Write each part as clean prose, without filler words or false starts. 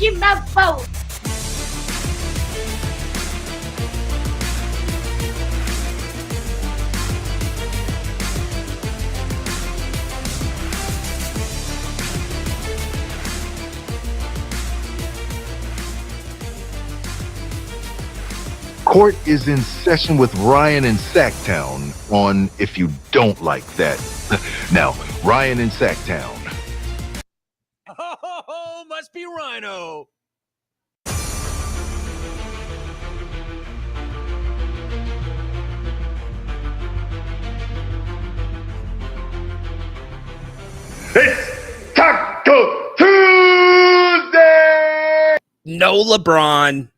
in the boat. Court is in session with Ryan in Sacktown on If You Don't Like That. Now, Ryan in Sacktown. Oh, must be Rhino. It's Taco Tuesday! No LeBron.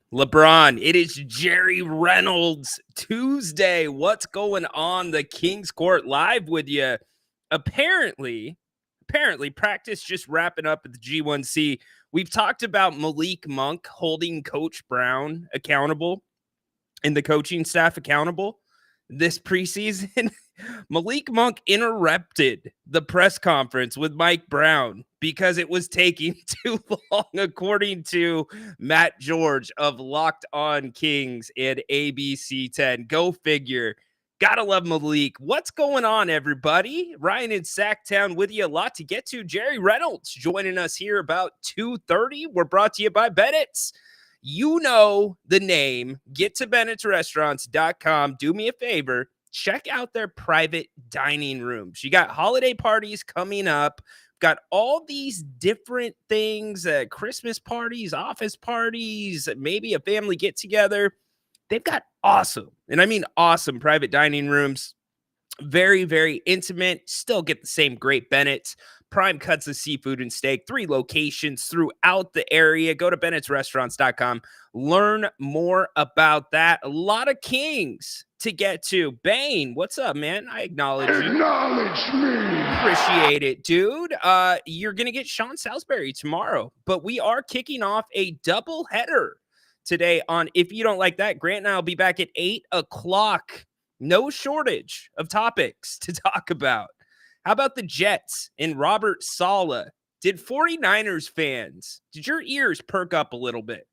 It is Jerry Reynolds Tuesday. What's going on? The King's Court live with you. Apparently, practice just wrapping up at the G1C. We've talked about Malik Monk holding Coach Brown accountable and the coaching staff accountable this preseason. Malik Monk interrupted the press conference with Mike Brown because it was taking too long, according to Matt George of Locked On Kings and ABC 10. Go figure. Gotta love Malik. What's going on, everybody? Ryan in Sacktown with you. A lot to get to. Jerry Reynolds joining us here about 2:30. We're brought to you by Bennett's. You know the name. Get to Bennett'sRestaurants.com. Do me a favor. Check out their private dining rooms. You got holiday parties coming up. Got all these different things, Christmas parties, office parties, maybe a family get-together. They've got awesome, and I mean awesome, private dining rooms. Very, very intimate. Still get the same great Bennett's. Prime cuts of seafood and steak. 3 locations throughout the area. Go to Bennett'sRestaurants.com. Learn more about that. A lot of Kings to get to. Bane, what's up, man? I acknowledge you. Acknowledge me! Appreciate it, dude. You're going to get Sean Salisbury tomorrow, but we are kicking off a double header today on If You Don't Like That. Grant and I will be back at 8 o'clock. No shortage of topics to talk about. How about the Jets and Robert Saleh? Did 49ers fans, did your ears perk up a little bit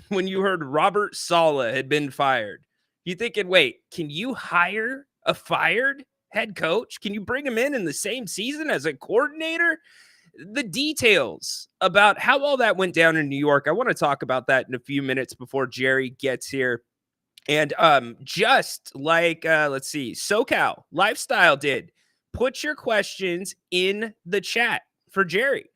when you heard Robert Saleh had been fired? You thinking, wait, can you hire a fired head coach? Can you bring him in the same season as a coordinator? The details about how all that went down in New York, I want to talk about that in a few minutes before Jerry gets here. And just like, let's see, SoCal Lifestyle did, put your questions in the chat for Jerry.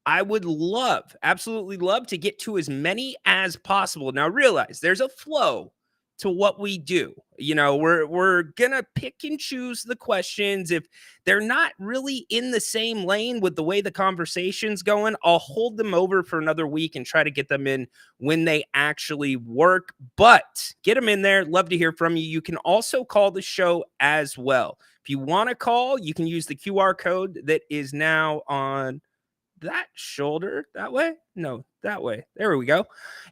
I would love, absolutely love to get to as many as possible. Now realize there's a flow to what we do. You know, we're gonna pick and choose the questions. If they're not really in the same lane with the way the conversation's going, I'll hold them over for another week and try to get them in when they actually work. But get them in there. Love to hear from you. You can also call the show as well. If you want to call, you can use the QR code that is now on that shoulder. That way? No, that way. There we go.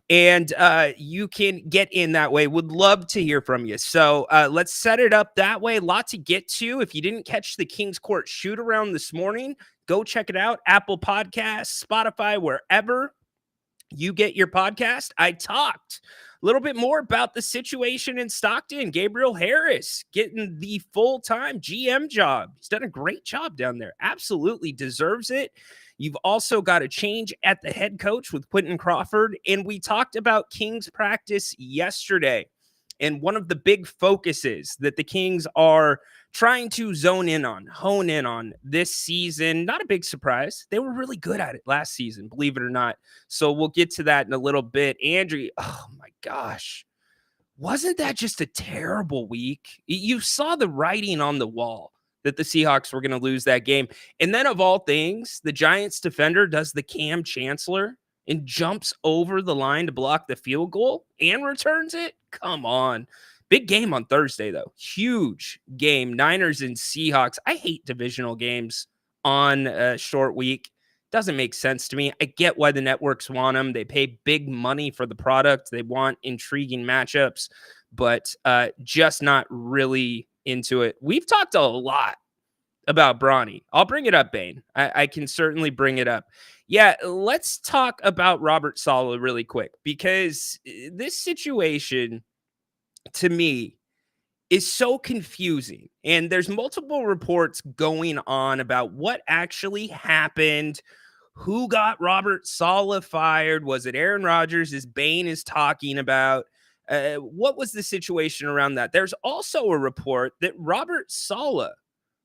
And you can get in that way. Would love to hear from you. So let's set it up that way. A lot to get to. If you didn't catch the King's Court shoot around this morning, go check it out. Apple Podcasts, Spotify, wherever you get your podcast. I talked a little bit more about the situation in Stockton. Gabriel Harris getting the full-time GM job. He's done a great job down there. Absolutely deserves it. You've also got a change at the head coach with Quentin Crawford. And we talked about Kings practice yesterday. And one of the big focuses that the Kings are trying to hone in on this season. Not a big surprise. They were really good at it last season, believe it or not. So we'll get to that in a little bit. Andrew, oh my gosh. Wasn't that just a terrible week? You saw the writing on the wall that the Seahawks were going to lose that game. And then of all things, the Giants defender does the Cam Chancellor and jumps over the line to block the field goal and returns it. Come on. Big game on Thursday, though. Huge game. Niners and Seahawks. I hate divisional games on a short week. Doesn't make sense to me. I get why the networks want them. They pay big money for the product. They want intriguing matchups, but just not really into it. We've talked a lot about Bronny. I'll bring it up, Bane. I can certainly bring it up. Yeah, let's talk about Robert Saleh really quick because this situation to me is so confusing. And there's multiple reports going on about what actually happened. Who got Robert Saleh fired? Was it Aaron Rodgers, as Bane is talking about? What was the situation around that? There's also a report that Robert Saleh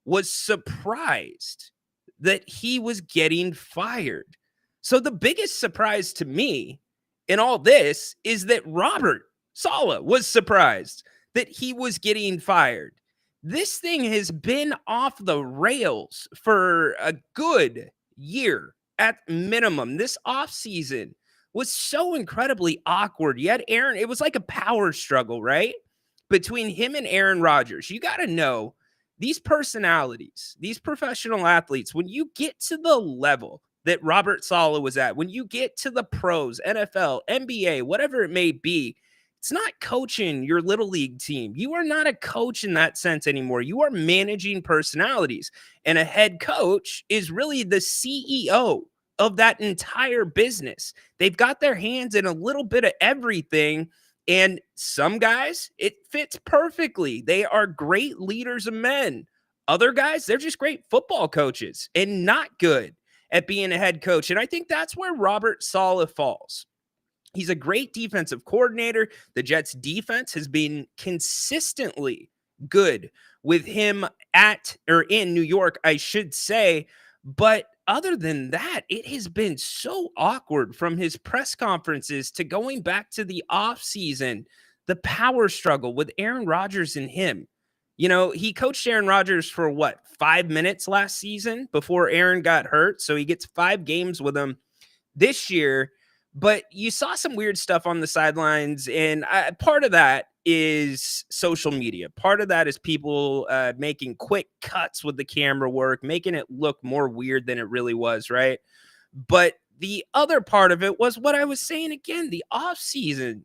was surprised that he was getting fired. So the biggest surprise to me in all this is that Robert Saleh was surprised that he was getting fired. This thing has been off the rails for a good year at minimum. This offseason was so incredibly awkward. Yet Aaron, it was like a power struggle, right? Between him and Aaron Rodgers. You got to know these personalities, these professional athletes, when you get to the level that Robert Saleh was at, when you get to the pros, NFL, NBA, whatever it may be, it's not coaching your little league team. You are not a coach in that sense anymore. You are managing personalities. And a head coach is really the CEO of that entire business. They've got their hands in a little bit of everything. And some guys, it fits perfectly. They are great leaders of men. Other guys, they're just great football coaches and not good at being a head coach. And I think that's where Robert Saleh falls. He's a great defensive coordinator. The Jets defense has been consistently good with him at or in New York, I should say. But other than that, it has been so awkward from his press conferences to going back to the offseason, the power struggle with Aaron Rodgers and him. You know, he coached Aaron Rodgers for what, 5 minutes last season before Aaron got hurt. So he gets 5 games with him this year. But you saw some weird stuff on the sidelines, and part of that is social media. Part of that is people making quick cuts with the camera work, making it look more weird than it really was, right? But the other part of it was what I was saying again, the offseason.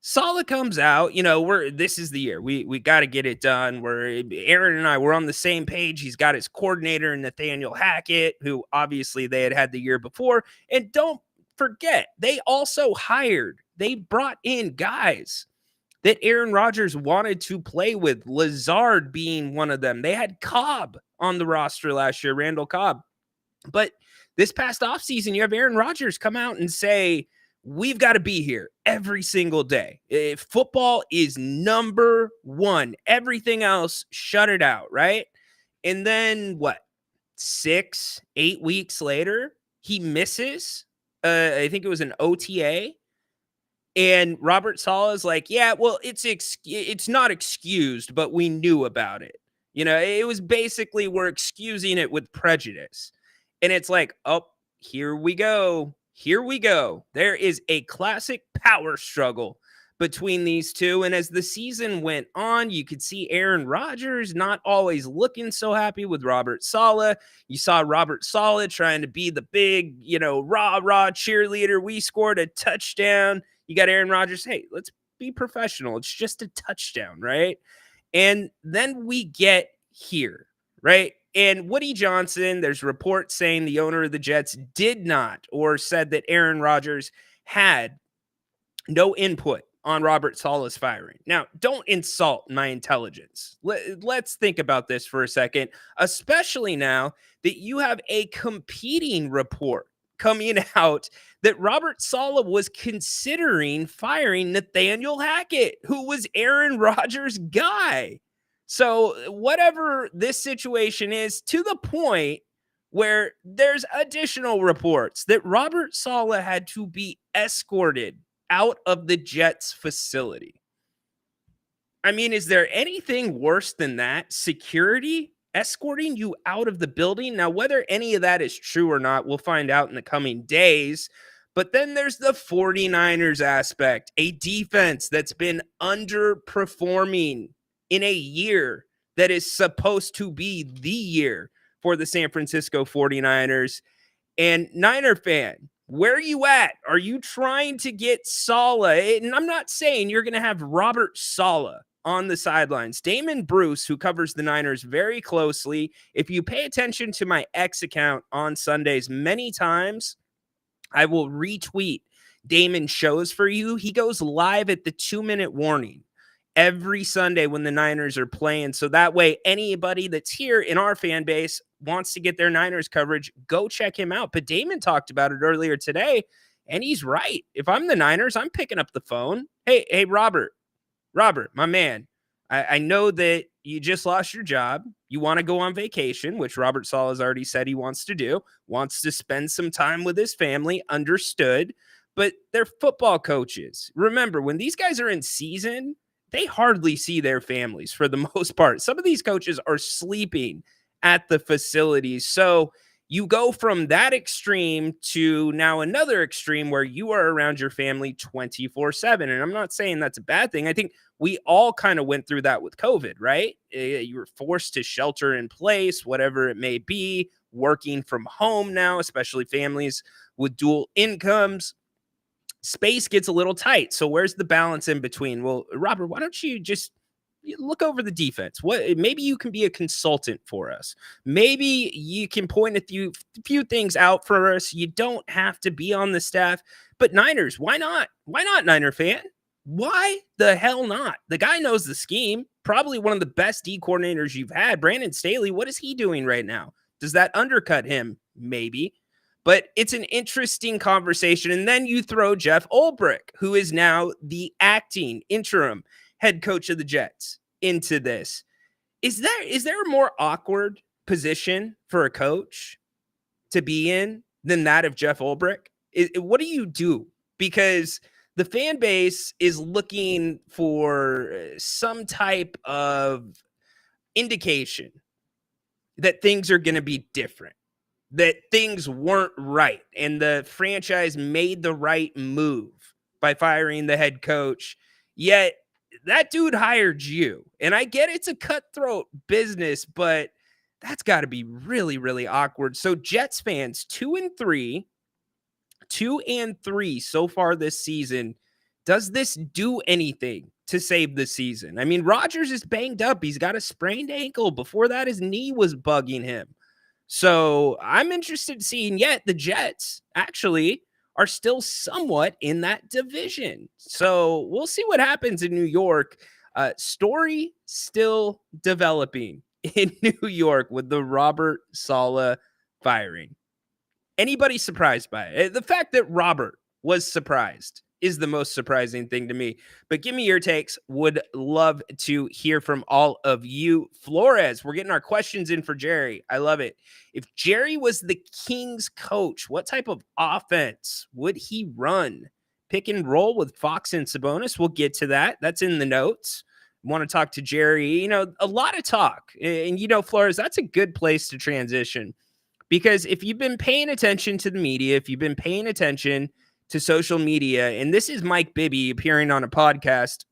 Saleh comes out, you know, this is the year. We got to get it done. Aaron and I were on the same page. He's got his coordinator, Nathaniel Hackett, who obviously they had the year before. And don't forget, they brought in guys that Aaron Rodgers wanted to play with, Lazard being one of them. They had Cobb on the roster last year, Randall Cobb. But this past offseason, you have Aaron Rodgers come out and say, we've got to be here every single day. Football is number one. Everything else, shut it out, right? And then what? 6-8 weeks later, he misses. I think it was an OTA. And Robert Saleh is like, yeah, well, it's not excused, but we knew about it. You know, it was basically we're excusing it with prejudice. And it's like, oh, here we go. Here we go. There is a classic power struggle between these two. And as the season went on, you could see Aaron Rodgers not always looking so happy with Robert Saleh. You saw Robert Saleh trying to be the big, you know, rah-rah cheerleader. We scored a touchdown. You got Aaron Rodgers. Hey, let's be professional. It's just a touchdown, right? And then we get here, right? And Woody Johnson, there's reports saying the owner of the Jets did not, or said that Aaron Rodgers had no input on Robert Saleh's firing. Now, don't insult my intelligence. Let's think about this for a second, especially now that you have a competing report coming out that Robert Saleh was considering firing Nathaniel Hackett, who was Aaron Rodgers' guy. So whatever this situation is, to the point where there's additional reports that Robert Saleh had to be escorted out of the Jets facility. I mean, is there anything worse than that? Security escorting you out of the building? Now, whether any of that is true or not, we'll find out in the coming days. But then there's the 49ers aspect, a defense that's been underperforming in a year that is supposed to be the year for the San Francisco 49ers. And Niner fan, where are you at? Are you trying to get Saleh? And I'm not saying you're going to have Robert Saleh on the sidelines. Damon Bruce, who covers the Niners very closely, if you pay attention to my X account on Sundays, many times I will retweet Damon shows for you. He goes live at the 2-minute warning every Sunday when the Niners are playing. So that way, anybody that's here in our fan base wants to get their Niners coverage, go check him out. But Damon talked about it earlier today, and he's right. If I'm the Niners, I'm picking up the phone. Hey, Robert, my man, I know that you just lost your job. You want to go on vacation, which Robert Saleh has already said he wants to do, wants to spend some time with his family, understood. But they're football coaches. Remember, when these guys are in season, they hardly see their families for the most part. Some of these coaches are sleeping at the facilities. So you go from that extreme to now another extreme where you are around your family 24/7. And I'm not saying that's a bad thing. I think we all kind of went through that with COVID, right? You were forced to shelter in place, whatever it may be, working from home now, especially families with dual incomes. Space gets a little tight. So where's the balance in between? Well, Robert, why don't you just look over the defense? Maybe you can be a consultant for us. Maybe you can point a few things out for us. You don't have to be on the staff. But Niners, why not? Why not, Niner fan? Why the hell not? The guy knows the scheme. Probably one of the best D coordinators you've had. Brandon Staley, what is he doing right now? Does that undercut him? Maybe. But it's an interesting conversation. And then you throw Jeff Ulbrich, who is now the acting interim head coach of the Jets, into this. Is there a more awkward position for a coach to be in than that of Jeff Ulbrich? What do you do? Because the fan base is looking for some type of indication that things are going to be different, that things weren't right, and the franchise made the right move by firing the head coach. Yet that dude hired you. And I get it's a cutthroat business, but that's got to be really, really awkward. So Jets fans, 2-3 so far this season. Does this do anything to save the season? I mean, Rodgers is banged up. He's got a sprained ankle. Before that, his knee was bugging him. So I'm interested in seeing, yet the Jets actually are still somewhat in that division. So we'll see what happens in New York. Story still developing in New York with the Robert Saleh firing. Anybody surprised by it? The fact that Robert was surprised is the most surprising thing to me. But give me your takes. Would love to hear from all of you. Flores, we're getting our questions in for Jerry. I love it. If Jerry was the Kings coach, what type of offense would he run? Pick and roll with Fox and Sabonis. We'll get to that. That's in the notes. Want to talk to Jerry. A lot of talk. And, Flores, that's a good place to transition. Because if you've been paying attention to the media, if you've been paying attention to social media, and this is Mike Bibby appearing on a podcast,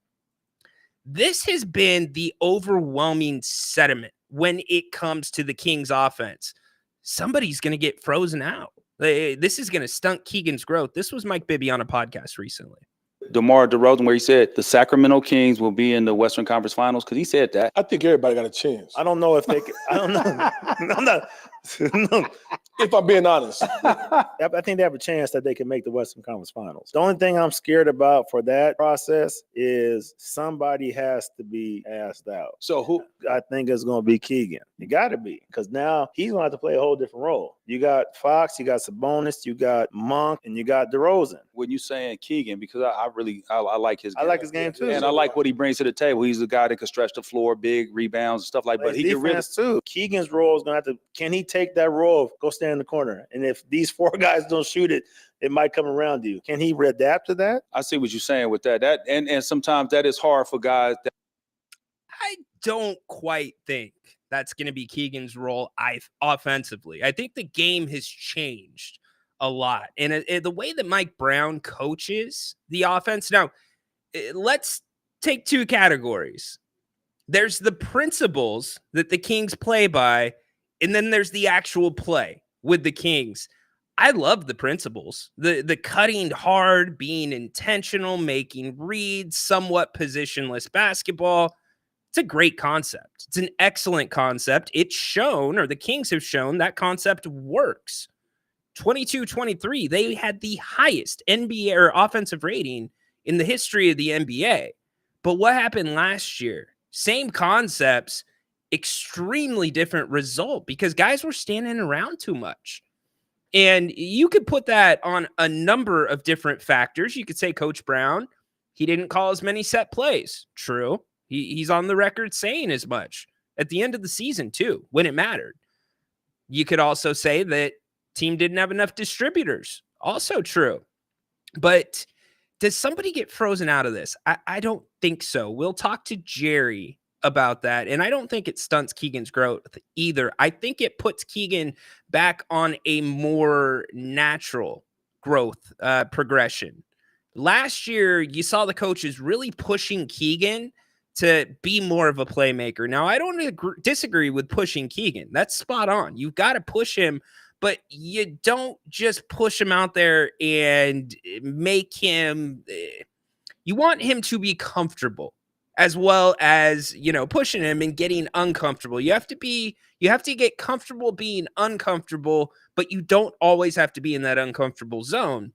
this has been the overwhelming sentiment when it comes to the Kings offense. Somebody's going to get frozen out. This is going to stunt Keegan's growth. This was Mike Bibby on a podcast recently. DeMar DeRozan, where he said the Sacramento Kings will be in the Western Conference Finals, because he said that. I think everybody got a chance. I don't know if they can. I don't know. I'm not. No, if I'm being honest. I think they have a chance that they can make the Western Conference Finals. The only thing I'm scared about for that process is somebody has to be asked out. So who? I think it's going to be Keegan. You got to be, because now he's going to have to play a whole different role. You got Fox, you got Sabonis, you got Monk, and you got DeRozan. When you saying Keegan, because I like his game. I like his game too. And I like what he brings to the table. He's the guy that can stretch the floor, big rebounds and stuff like that. But he can really too. Keegan's role is going to have to, can he take that role of go stand in the corner? And if these four guys don't shoot it, it might come around you. Can he adapt to that? I see what you're saying with that. And sometimes that is hard for guys. I don't quite think that's going to be Keegan's role offensively. I think the game has changed a lot. And the way that Mike Brown coaches the offense. Now, let's take two categories. There's the principles that the Kings play by, and then there's the actual play with the Kings. I love the principles, the cutting hard, being intentional, making reads, somewhat positionless basketball. It's a great concept. It's an excellent concept. It's shown, or the Kings have shown, that concept works. 22-23, they had the highest NBA or offensive rating in the history of the NBA. But what happened last year? Same concepts, extremely different result because guys were standing around too much. And you could put that on a number of different factors. You could say Coach Brown, he didn't call as many set plays. True. He's on the record saying as much at the end of the season, too, when it mattered. You could also say that team didn't have enough distributors. Also true. But does somebody get frozen out of this? I don't think so. We'll talk to Jerry about that. And I don't think it stunts Keegan's growth either. I think it puts Keegan back on a more natural growth progression. Last year, you saw the coaches really pushing Keegan to be more of a playmaker. Now, I don't disagree with pushing Keegan. That's spot on. You've got to push him, but you don't just push him out there and make him you want him to be comfortable as well as, pushing him and getting uncomfortable. You have to get comfortable being uncomfortable, but you don't always have to be in that uncomfortable zone.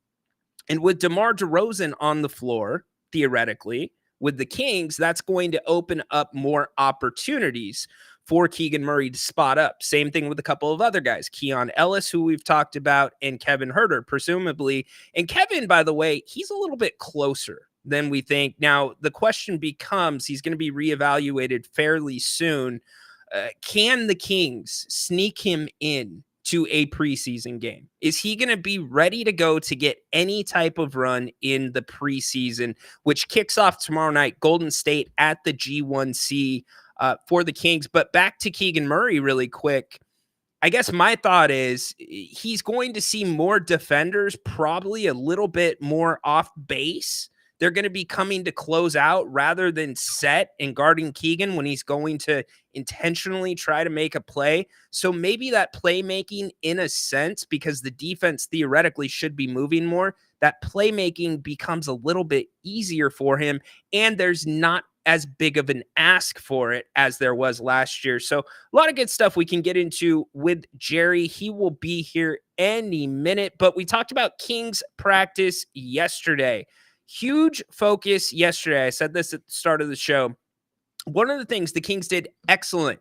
And with DeMar DeRozan on the floor, theoretically, with the Kings, that's going to open up more opportunities for Keegan Murray to spot up. Same thing with a couple of other guys, Keon Ellis, who we've talked about, and Kevin Huerter, presumably. And Kevin, by the way, he's a little bit closer than we think. Now, the question becomes, he's going to be reevaluated fairly soon. Can the Kings sneak him in to a preseason game? Is he going to be ready to go to get any type of run in the preseason, which kicks off tomorrow night, Golden State at the G1C for the Kings? But back to Keegan Murray really quick. I guess my thought is he's going to see more defenders, probably a little bit more off base. They're going to be coming to close out rather than set and guarding Keegan when he's going to intentionally try to make a play. So maybe that playmaking, in a sense, because the defense theoretically should be moving more, that playmaking becomes a little bit easier for him. And there's not as big of an ask for it as there was last year. So a lot of good stuff we can get into with Jerry. He will be here any minute. But we talked about Kings practice yesterday. Huge focus yesterday. I said this at the start of the show. One of the things the Kings did excellent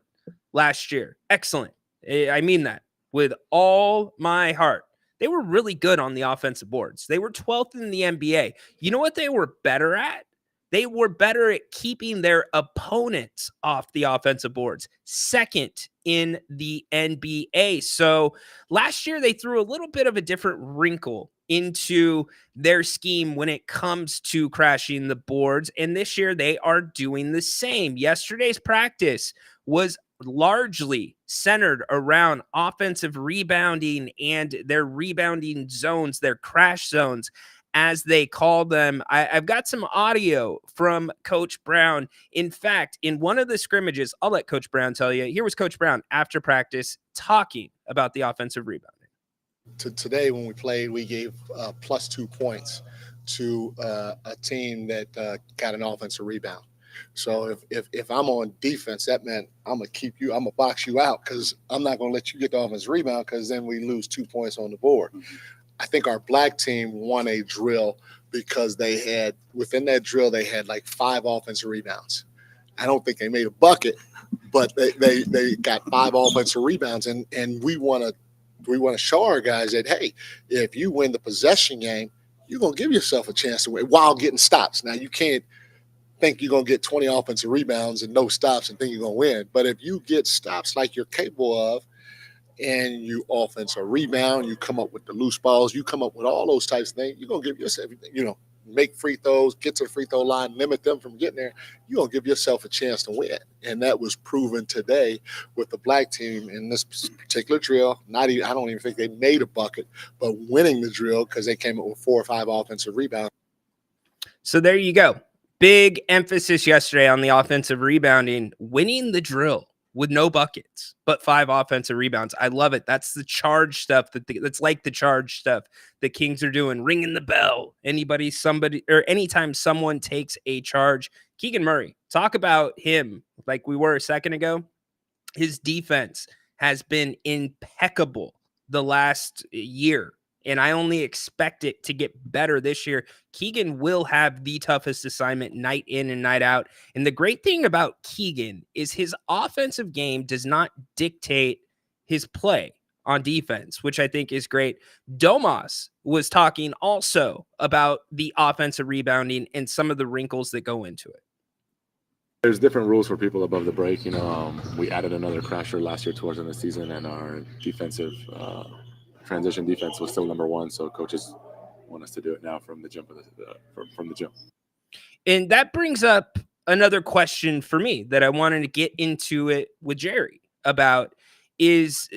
last year. Excellent. I mean that with all my heart. They were really good on the offensive boards. They were 12th in the NBA. You know what they were better at? They were better at keeping their opponents off the offensive boards. Second in the NBA. So last year, they threw a little bit of a different wrinkle into their scheme when it comes to crashing the boards. And this year, they are doing the same. Yesterday's practice was largely centered around offensive rebounding and their rebounding zones, their crash zones, as they call them. I've got some audio from Coach Brown. In fact, in one of the scrimmages, I'll let Coach Brown tell you. Here was Coach Brown after practice talking about the offensive rebounding. Today, when we played, we gave plus 2 points to a team that got an offensive rebound. So if I'm on defense, that meant I'm gonna box you out because I'm not gonna let you get the offensive rebound because then we lose 2 points on the board. Mm-hmm. I think our black team won a drill because within that drill, they had like 5 offensive rebounds. I don't think they made a bucket, but they got 5 offensive rebounds. And we want to show our guys that, hey, if you win the possession game, you're going to give yourself a chance to win while getting stops. Now, you can't think you're going to get 20 offensive rebounds and no stops and think you're going to win. But if you get stops like you're capable of, and you offense a rebound, you come up with the loose balls, you come up with all those types of things, you're going to give yourself, make free throws, get to the free throw line, limit them from getting there, you're going to give yourself a chance to win. And that was proven today with the black team in this particular drill. I don't even think they made a bucket, but winning the drill because they came up with 4 or 5 offensive rebounds. So there you go. Big emphasis yesterday on the offensive rebounding, winning the drill. with no buckets, but 5 offensive rebounds. I love it. That's the charge stuff that's like the charge stuff the Kings are doing, ringing the bell. Anytime someone takes a charge. Keegan Murray, talk about him like we were a second ago. His defense has been impeccable the last year, and I only expect it to get better this year. Keegan will have the toughest assignment night in and night out. And the great thing about Keegan is his offensive game does not dictate his play on defense, which I think is great. Domas was talking also about the offensive rebounding and some of the wrinkles that go into it. There's different rules for people above the break. We added another crasher last year towards the end of the season, and our defensive transition defense was still number 1. So coaches want us to do it now from the jump from the jump. And that brings up another question for me that I wanted to get into it with Jerry about is,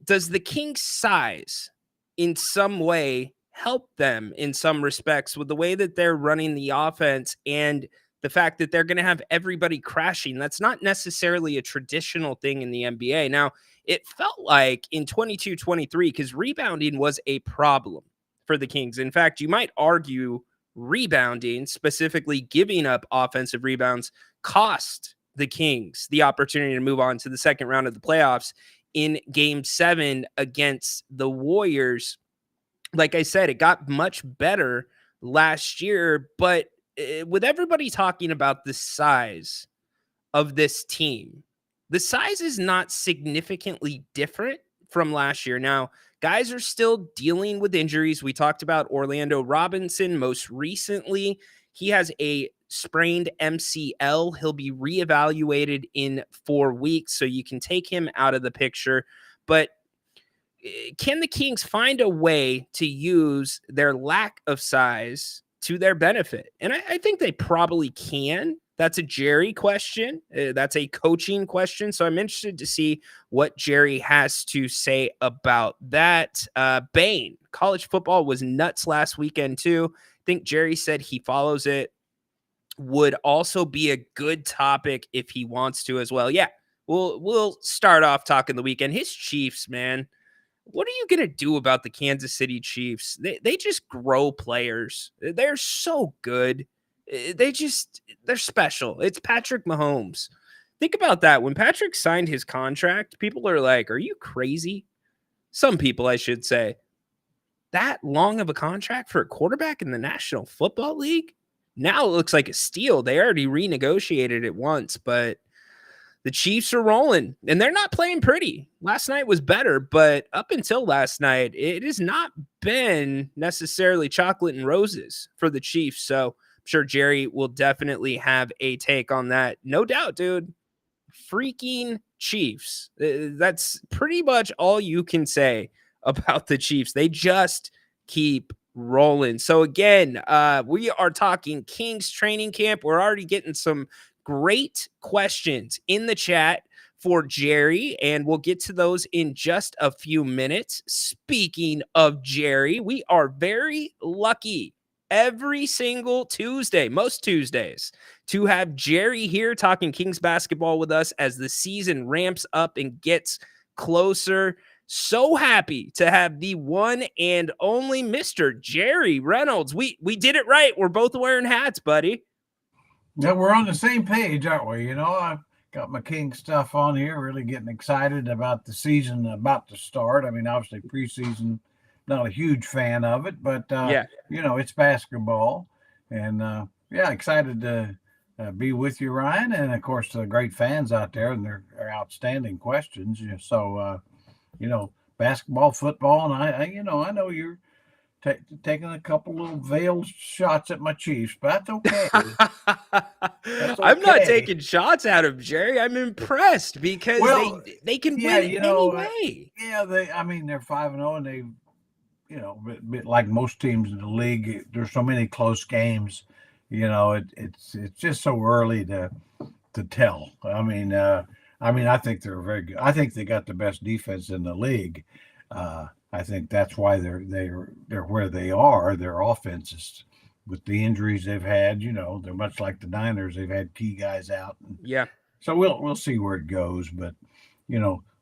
does the Kings' size in some way help them in some respects with the way that they're running the offense and the fact that they're going to have everybody crashing? That's not necessarily a traditional thing in the NBA. Now, it felt like in 22-23, because rebounding was a problem for the Kings. In fact, you might argue rebounding, specifically giving up offensive rebounds, cost the Kings the opportunity to move on to the second round of the playoffs in Game 7 against the Warriors. Like I said, it got much better last year, but with everybody talking about the size of this team, the size is not significantly different from last year. Now, guys are still dealing with injuries. We talked about Orlando Robinson most recently. He has a sprained MCL. He'll be reevaluated in 4 weeks, so you can take him out of the picture. But can the Kings find a way to use their lack of size to their benefit? And I think they probably can. That's a Jerry question. That's a coaching question. So I'm interested to see what Jerry has to say about that. Bain, college football was nuts last weekend too. I think Jerry said he follows it. Would also be a good topic if he wants to as well. Yeah, we'll start off talking the weekend. His Chiefs, man. What are you going to do about the Kansas City Chiefs? They just grow players. They're so good. They're special. It's Patrick Mahomes. Think about that. When Patrick signed his contract, people are like, are you crazy? Some people, I should say. That long of a contract for a quarterback in the National Football League? Now it looks like a steal. They already renegotiated it once, but the Chiefs are rolling, and they're not playing pretty. Last night was better, but up until last night, it has not been necessarily chocolate and roses for the Chiefs. So I'm sure Jerry will definitely have a take on that. No doubt, dude. Freaking Chiefs. That's pretty much all you can say about the Chiefs. They just keep rolling. So again, we are talking Kings training camp. We're already getting some great questions in the chat for Jerry, and we'll get to those in just a few minutes. Speaking of Jerry, we are very lucky every single Tuesday, most Tuesdays, to have Jerry here talking Kings basketball with us as the season ramps up and gets closer. So happy to have the one and only Mr. Jerry Reynolds. We did it right. We're both wearing hats, buddy. Yeah, we're on the same page, aren't we? I've got my King stuff on here, really getting excited about the season about to start. I mean, obviously preseason, not a huge fan of it, but, it's basketball. And, excited to be with you, Ryan. And, of course, the great fans out there and their outstanding questions. So, basketball, football, and I know you're taking a couple little veiled shots at my Chiefs, but that's okay. I'm not taking shots at him, Jerry. I'm impressed because they can win anyway. They're 5-0, and they, bit like most teams in the league, there's so many close games. It's just so early to tell. I think they're very good. I think they got the best defense in the league. I think that's why they're where they are. Their offense is, with the injuries they've had, they're much like the Niners. They've had key guys out. So we'll see where it goes. But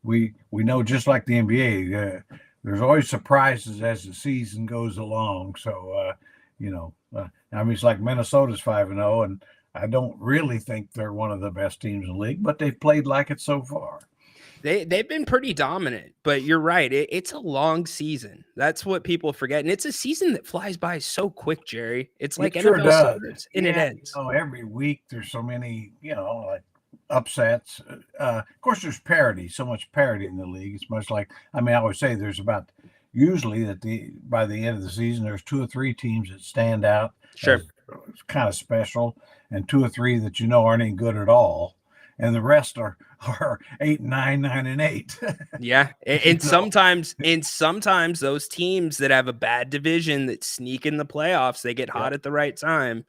we know, just like the NBA, there's always surprises as the season goes along. So I mean, it's like Minnesota's 5-0, and I don't really think they're one of the best teams in the league, but they've played like it so far. They've been pretty dominant, but you're right. It's a long season. That's what people forget. And it's a season that flies by so quick, Jerry. It's like It sure NFL does. starts and it ends. Every week there's so many, like upsets. Of course, there's parity, so much parity in the league. It's much like, I always say there's about, usually by the end of the season, there's 2 or 3 teams that stand out. Sure. It's kind of special, and 2 or 3 that aren't any good at all. And the rest are 8 and 9, 9 and 8. Yeah. And sometimes those teams that have a bad division that sneak in the playoffs, they get hot at the right time.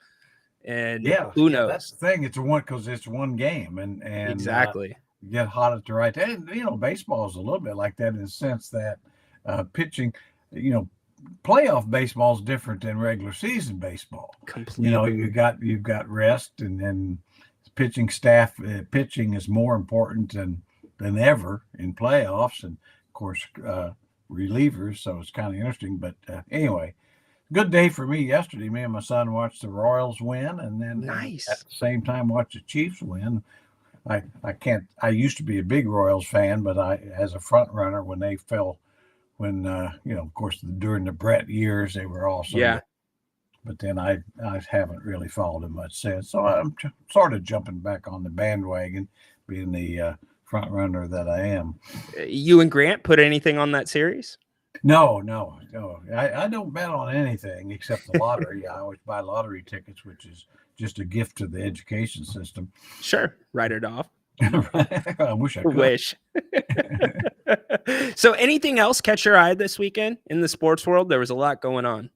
And who knows? That's the thing. Because it's one game, and exactly. Get hot at the right time. And, baseball is a little bit like that in the sense that pitching, playoff baseball is different than regular season baseball. Completely. You've got rest, and then pitching staff. Pitching is more important than ever in playoffs, and of course relievers. So it's kind of interesting. But anyway, good day for me yesterday. Me and my son watched the Royals win, and then nice at the same time watch the Chiefs win. I used to be a big Royals fan, but as a front runner when they fell. When of course during the Brett years they were also but then I haven't really followed them much since, so I'm sort of jumping back on the bandwagon, being the front runner that I am. You and Grant put anything on that series? No. I don't bet on anything except the lottery. I always buy lottery tickets, which is just a gift to the education system. Sure, write it off. I wish I could. So anything else catch your eye this weekend in the sports world? There was a lot going on.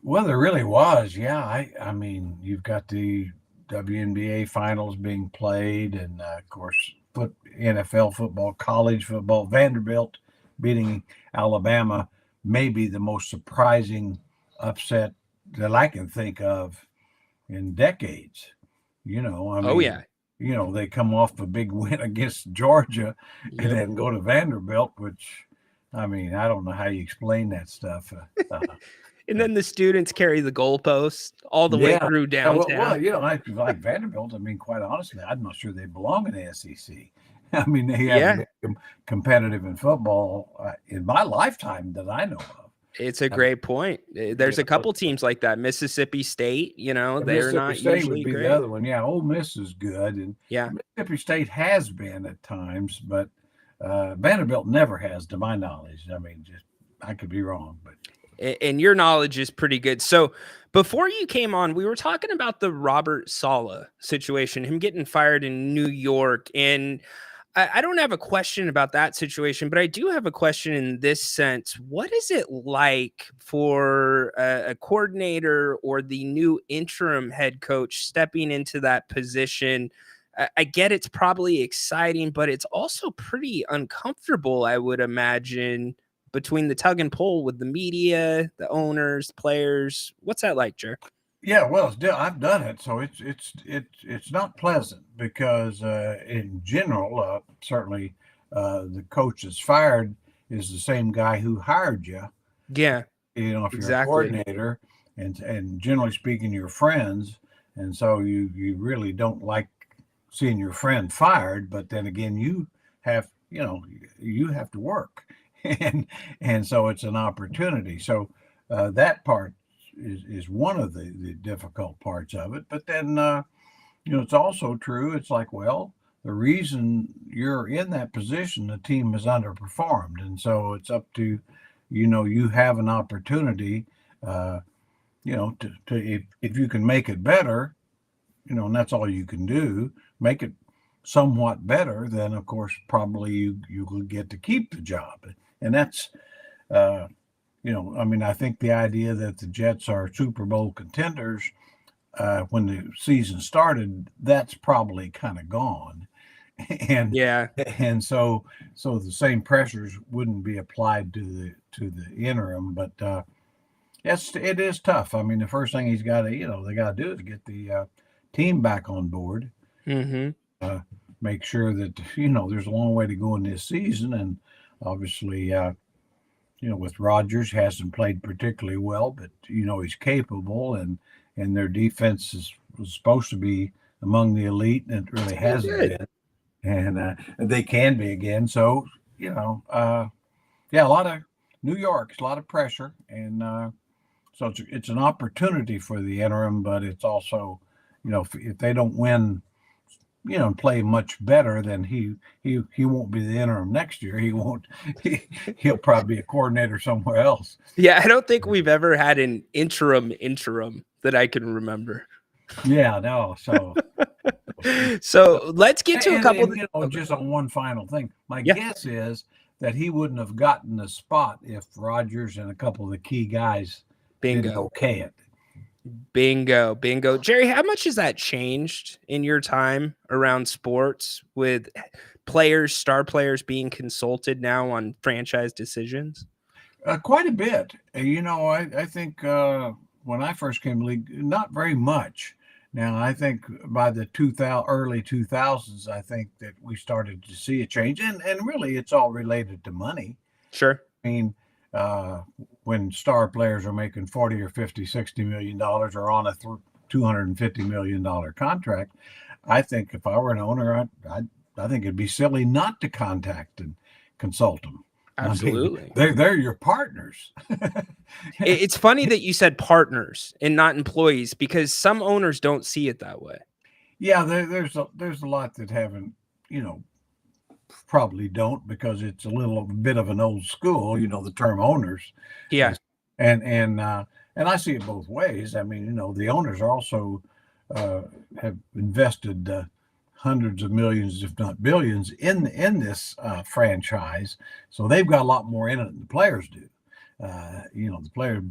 Well, there really was. Yeah. I mean, you've got the WNBA finals being played, and of course, NFL football, college football. Vanderbilt beating Alabama may be the most surprising upset that I can think of in decades. They come off a big win against Georgia and then go to Vanderbilt, which, I don't know how you explain that stuff. And then the students carry the goalposts all the way through downtown. Like Vanderbilt, quite honestly, I'm not sure they belong in the SEC. They haven't been competitive in football in my lifetime that I know of. It's a great point. There's a couple teams like that. Mississippi State, they're not usually would be great. The other one, Ole Miss is good, and Mississippi State has been at times, but Vanderbilt never has, to my knowledge. I could be wrong, but. And your knowledge is pretty good. So before you came on, we were talking about the Robert Saleh situation, him getting fired in New York, and I don't have a question about that situation, but I do have a question in this sense. What is it like for a coordinator or the new interim head coach stepping into that position? I get it's probably exciting, but it's also pretty uncomfortable, I would imagine, between the tug and pull with the media, the owners, players. What's that like, Jer? Yeah, well, I've done it, so it's not pleasant because in general, certainly the coach that's fired is the same guy who hired you. Yeah, if you're a coordinator, and generally speaking, you're friends, and so you really don't like seeing your friend fired. But then again, you have to work, and so it's an opportunity. So that part is one of the difficult parts of it. But then, it's also true. It's like, well, the reason you're in that position, the team has underperformed. And so it's up to, you have an opportunity, to if you can make it better, and that's all you can do, make it somewhat better, then of course, probably you will get to keep the job. And that's, I think the idea that the Jets are Super Bowl contenders when the season started, that's probably kind of gone. And so the same pressures wouldn't be applied to the interim, but it is tough. The first thing they got to do is get the team back on board. Mm-hmm. make sure that, there's a long way to go in this season. And obviously, with Rodgers, hasn't played particularly well, but, he's capable, and their defense was supposed to be among the elite, and it really hasn't been. And they can be again. So, a lot of New York's a lot of pressure. And so it's an opportunity for the interim, but it's also, if they don't win, and play much better, then he won't be the interim next year. He'll probably be a coordinator somewhere else. Yeah, I don't think we've ever had an interim that I can remember. Yeah, no. So let's get to a couple. Just on one final thing, my guess is that he wouldn't have gotten the spot if Rodgers and a couple of the key guys didn't okay it. Bingo. Jerry, how much has that changed in your time around sports with star players being consulted now on franchise decisions? Quite a bit. I think when I first came to the league, not very much. Now, I think by the early 2000s, I think that we started to see a change. And really, it's all related to money. Sure. I mean, when star players are making 40 or 50, $60 million or on a $250 million contract, I think if I were an owner, I think it'd be silly not to contact and consult them. Absolutely. I mean, they're your partners. It's funny that you said partners and not employees, because some owners don't see it that way. Yeah, there's a lot that haven't, probably don't, because it's a little bit of an old school, the term owners. Yeah. And I see it both ways. I mean, the owners are also have invested hundreds of millions, if not billions, in this franchise. So they've got a lot more in it than the players do. The players,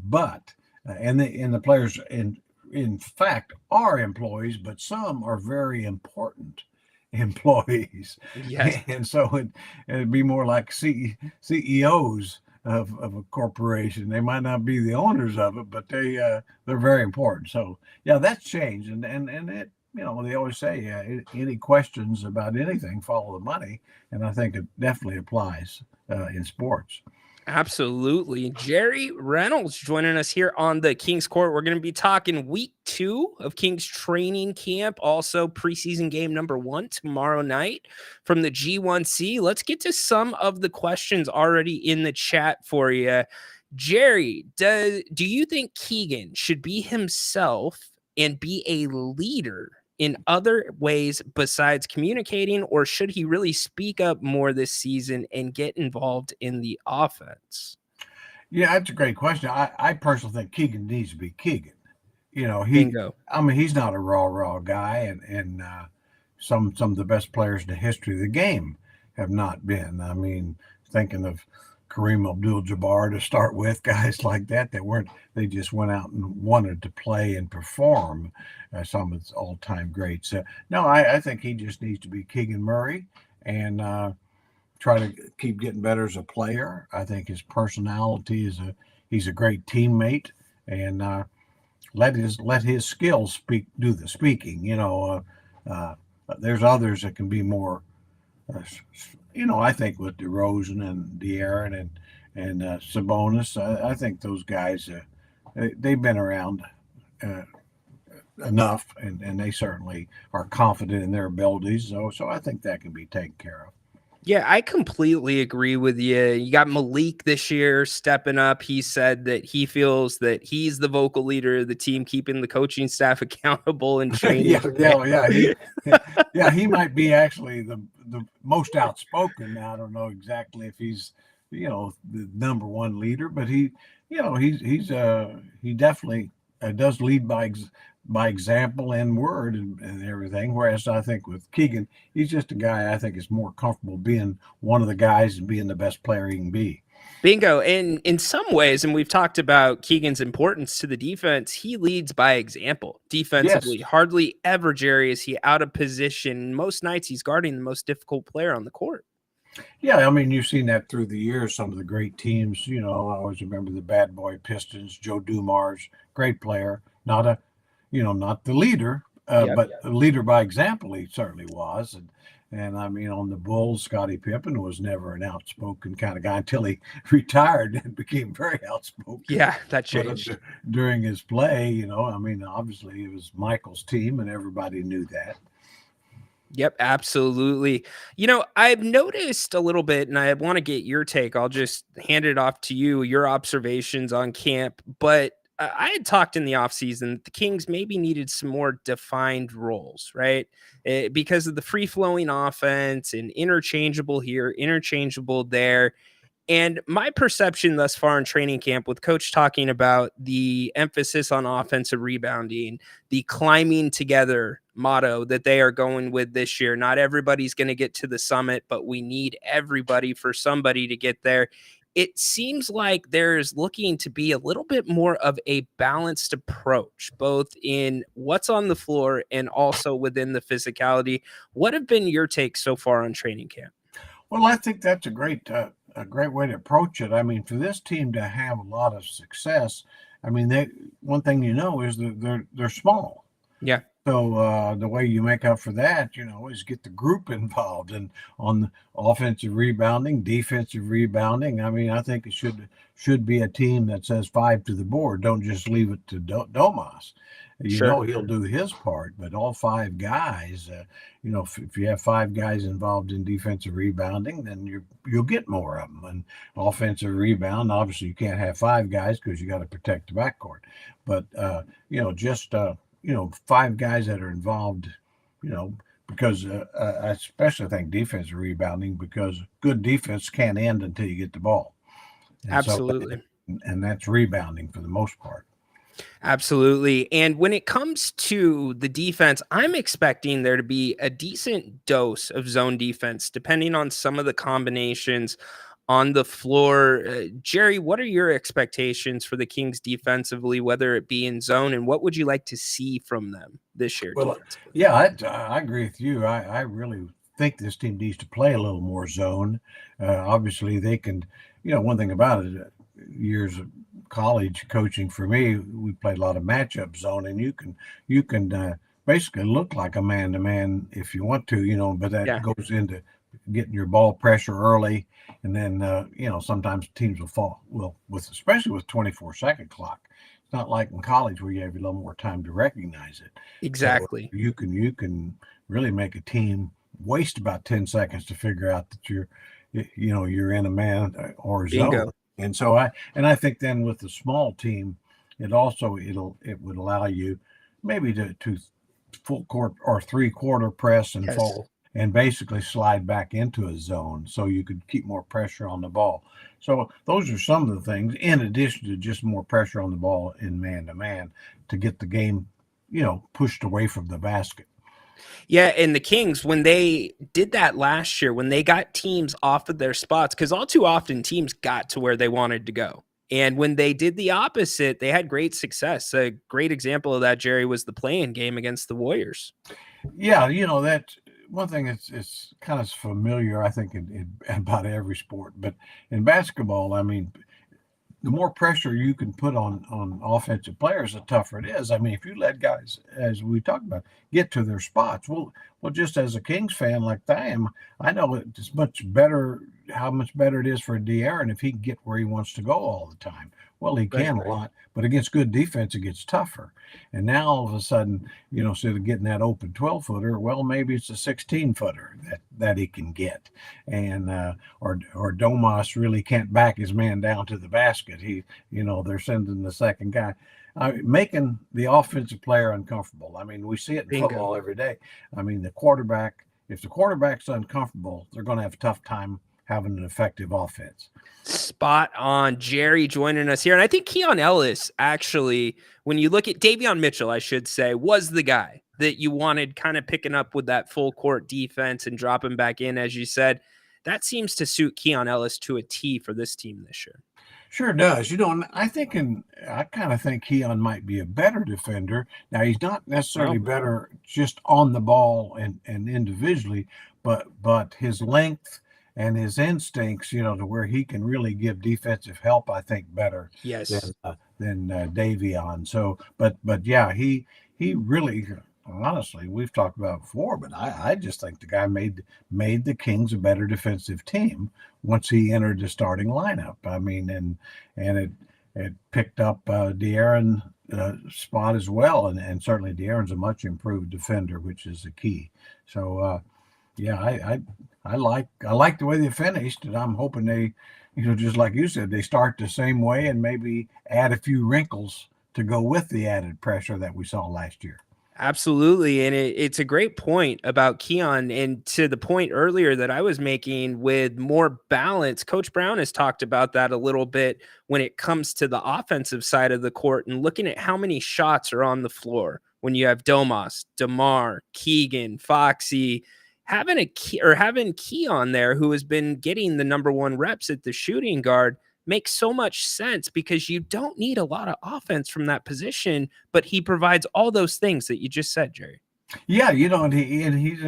and the players in fact are employees, but some are very important employees. Yes. And so it'd be more like CEOs of a corporation. They might not be the owners of it, but they're very important. So yeah, that's changed. And it, they always say, any questions about anything, follow the money. And I think it definitely applies in sports. Absolutely. Jerry Reynolds joining us here on the Kings Court. We're going to be talking week 2 of Kings training camp, also preseason game number 1 tomorrow night from the G1C. Let's get to some of the questions already in the chat for you. Jerry, do you think Keegan should be himself and be a leader in other ways besides communicating, or should he really speak up more this season and get involved in the offense? Yeah, that's a great question. I personally think Keegan needs to be Keegan. Bingo. I mean, he's not a raw guy, and some of the best players in the history of the game have not been. I mean, thinking of Kareem Abdul-Jabbar to start with, guys like that they just went out and wanted to play and perform. Some of his all-time greats. No, I think he just needs to be Keegan Murray and try to keep getting better as a player. I think his personality he's a great teammate, and let his skills do the speaking. There's others that can be more. I think with DeRozan and De'Aaron and Sabonis, I think those guys they've been around enough, and they certainly are confident in their abilities. So I think that can be taken care of. Yeah, I completely agree with you. You got Malik this year stepping up. He said that he feels that he's the vocal leader of the team, keeping the coaching staff accountable and training. He might be actually the most outspoken. Now, I don't know exactly if he's the number one leader, but he definitely does lead by example and word and everything. Whereas I think with Keegan, he's just a guy I think is more comfortable being one of the guys and being the best player he can be. Bingo. And in some ways, and we've talked about Keegan's importance to the defense, he leads by example defensively. Yes. Hardly ever, Jerry, is he out of position. Most nights he's guarding the most difficult player on the court. Yeah, I mean, you've seen that through the years. Some of the great teams, I always remember the Bad Boy Pistons, Joe Dumars, great player, not the leader, Yep. But a leader by example, he certainly was. And I mean, on the Bulls, Scottie Pippen was never an outspoken kind of guy until he retired and became very outspoken. Yeah, that But changed. during his play, I mean, obviously it was Michael's team and everybody knew that. Yep, absolutely. I've noticed a little bit, and I want to get your take. I'll just hand it off to you, your observations on camp. But I had talked in the offseason that the Kings maybe needed some more defined roles, right? Because of the free-flowing offense and interchangeable here, interchangeable there. And my perception thus far in training camp, with coach talking about the emphasis on offensive rebounding, the climbing together motto that they are going with this year. Not everybody's going to get to the summit, but we need everybody for somebody to get there. It seems like there's looking to be a little bit more of a balanced approach, both in what's on the floor and also within the physicality. What have been your takes so far on training camp? Well, I think that's a great way to approach it. I mean, for this team to have a lot of success, I mean, one thing is that they're small. Yeah. So the way you make up for that, is get the group involved and on the offensive rebounding, defensive rebounding. I mean, I think it should be a team that says 5 to the board. Don't just leave it to Domas. Sure. He'll do his part, but all 5 guys, if you have 5 guys involved in defensive rebounding, then you'll get more of them. And offensive rebound, obviously you can't have 5 guys because you got to protect the backcourt. But, just 5 guys that are involved, because I especially think defensive rebounding, because good defense can't end until you get the ball. And Absolutely. And that's rebounding for the most part. Absolutely. And when it comes to the defense, I'm expecting there to be a decent dose of zone defense, depending on some of the combinations on the floor. Jerry, what are your expectations for the Kings defensively, whether it be in zone, and what would you like to see from them this year? Well, yeah, I agree with you. I really think this team needs to play a little more zone. Obviously, they can, one thing about it, years of college coaching for me, we played a lot of matchup zone, and you can basically look like a man-to-man if you want to, but that goes into getting your ball pressure early, and then sometimes teams especially with 24-second clock. It's not like in college where you have a little more time to recognize it. Exactly. So you can really make a team waste about 10 seconds to figure out that you're in a man or zone. Bingo. And so I think then with the small team, it would allow you maybe to full court or 3/4 press and fold and basically slide back into a zone so you could keep more pressure on the ball. So those are some of the things, in addition to just more pressure on the ball in man-to-man to get the game, pushed away from the basket. Yeah, and the Kings, when they did that last year, when they got teams off of their spots, because all too often teams got to where they wanted to go. And when they did the opposite, they had great success. A great example of that, Jerry, was the play-in game against the Warriors. Yeah, that one thing it's kind of familiar, I think, in about every sport. But in basketball, I mean, the more pressure you can put on offensive players, the tougher it is. I mean, if you let guys, as we talked about, get to their spots, well, just as a Kings fan like I am, I know it's how much better it is for De'Aaron if he can get where he wants to go all the time. Well, he can a lot, but against good defense, it gets tougher. And now all of a sudden, instead of getting that open 12-footer, well, maybe it's a 16-footer that he can get. And or Domas really can't back his man down to the basket. They're sending the second guy. Making the offensive player uncomfortable. I mean, we see it in football every day. I mean, if the quarterback's uncomfortable, they're going to have a tough time having an effective offense. Spot on. Jerry joining us here. And I think Keon Ellis, actually, when you look at Davion Mitchell, I should say, was the guy that you wanted kind of picking up with that full court defense and dropping back in, as you said. That seems to suit Keon Ellis to a T for this team this year. Sure does. And I kind of think Keon might be a better defender. Now, he's not necessarily better just on the ball and individually, but his length and his instincts, to where he can really give defensive help, I think, better than Davion. So, but yeah, he really, honestly, we've talked about it before, but I just think the guy made the Kings a better defensive team once he entered the starting lineup. I mean, and it picked up De'Aaron spot as well, and certainly De'Aaron's a much improved defender, which is the key. So yeah, I like the way they finished, and I'm hoping they, just like you said, they start the same way and maybe add a few wrinkles to go with the added pressure that we saw last year. Absolutely. And it's a great point about Keon. And to the point earlier that I was making with more balance, Coach Brown has talked about that a little bit when it comes to the offensive side of the court and looking at how many shots are on the floor. When you have Domas, DeMar, Keegan, Foxy, having Keon there, who has been getting the number one reps at the shooting guard, makes so much sense because you don't need a lot of offense from that position, but he provides all those things that you just said, Jerry. Yeah, and he's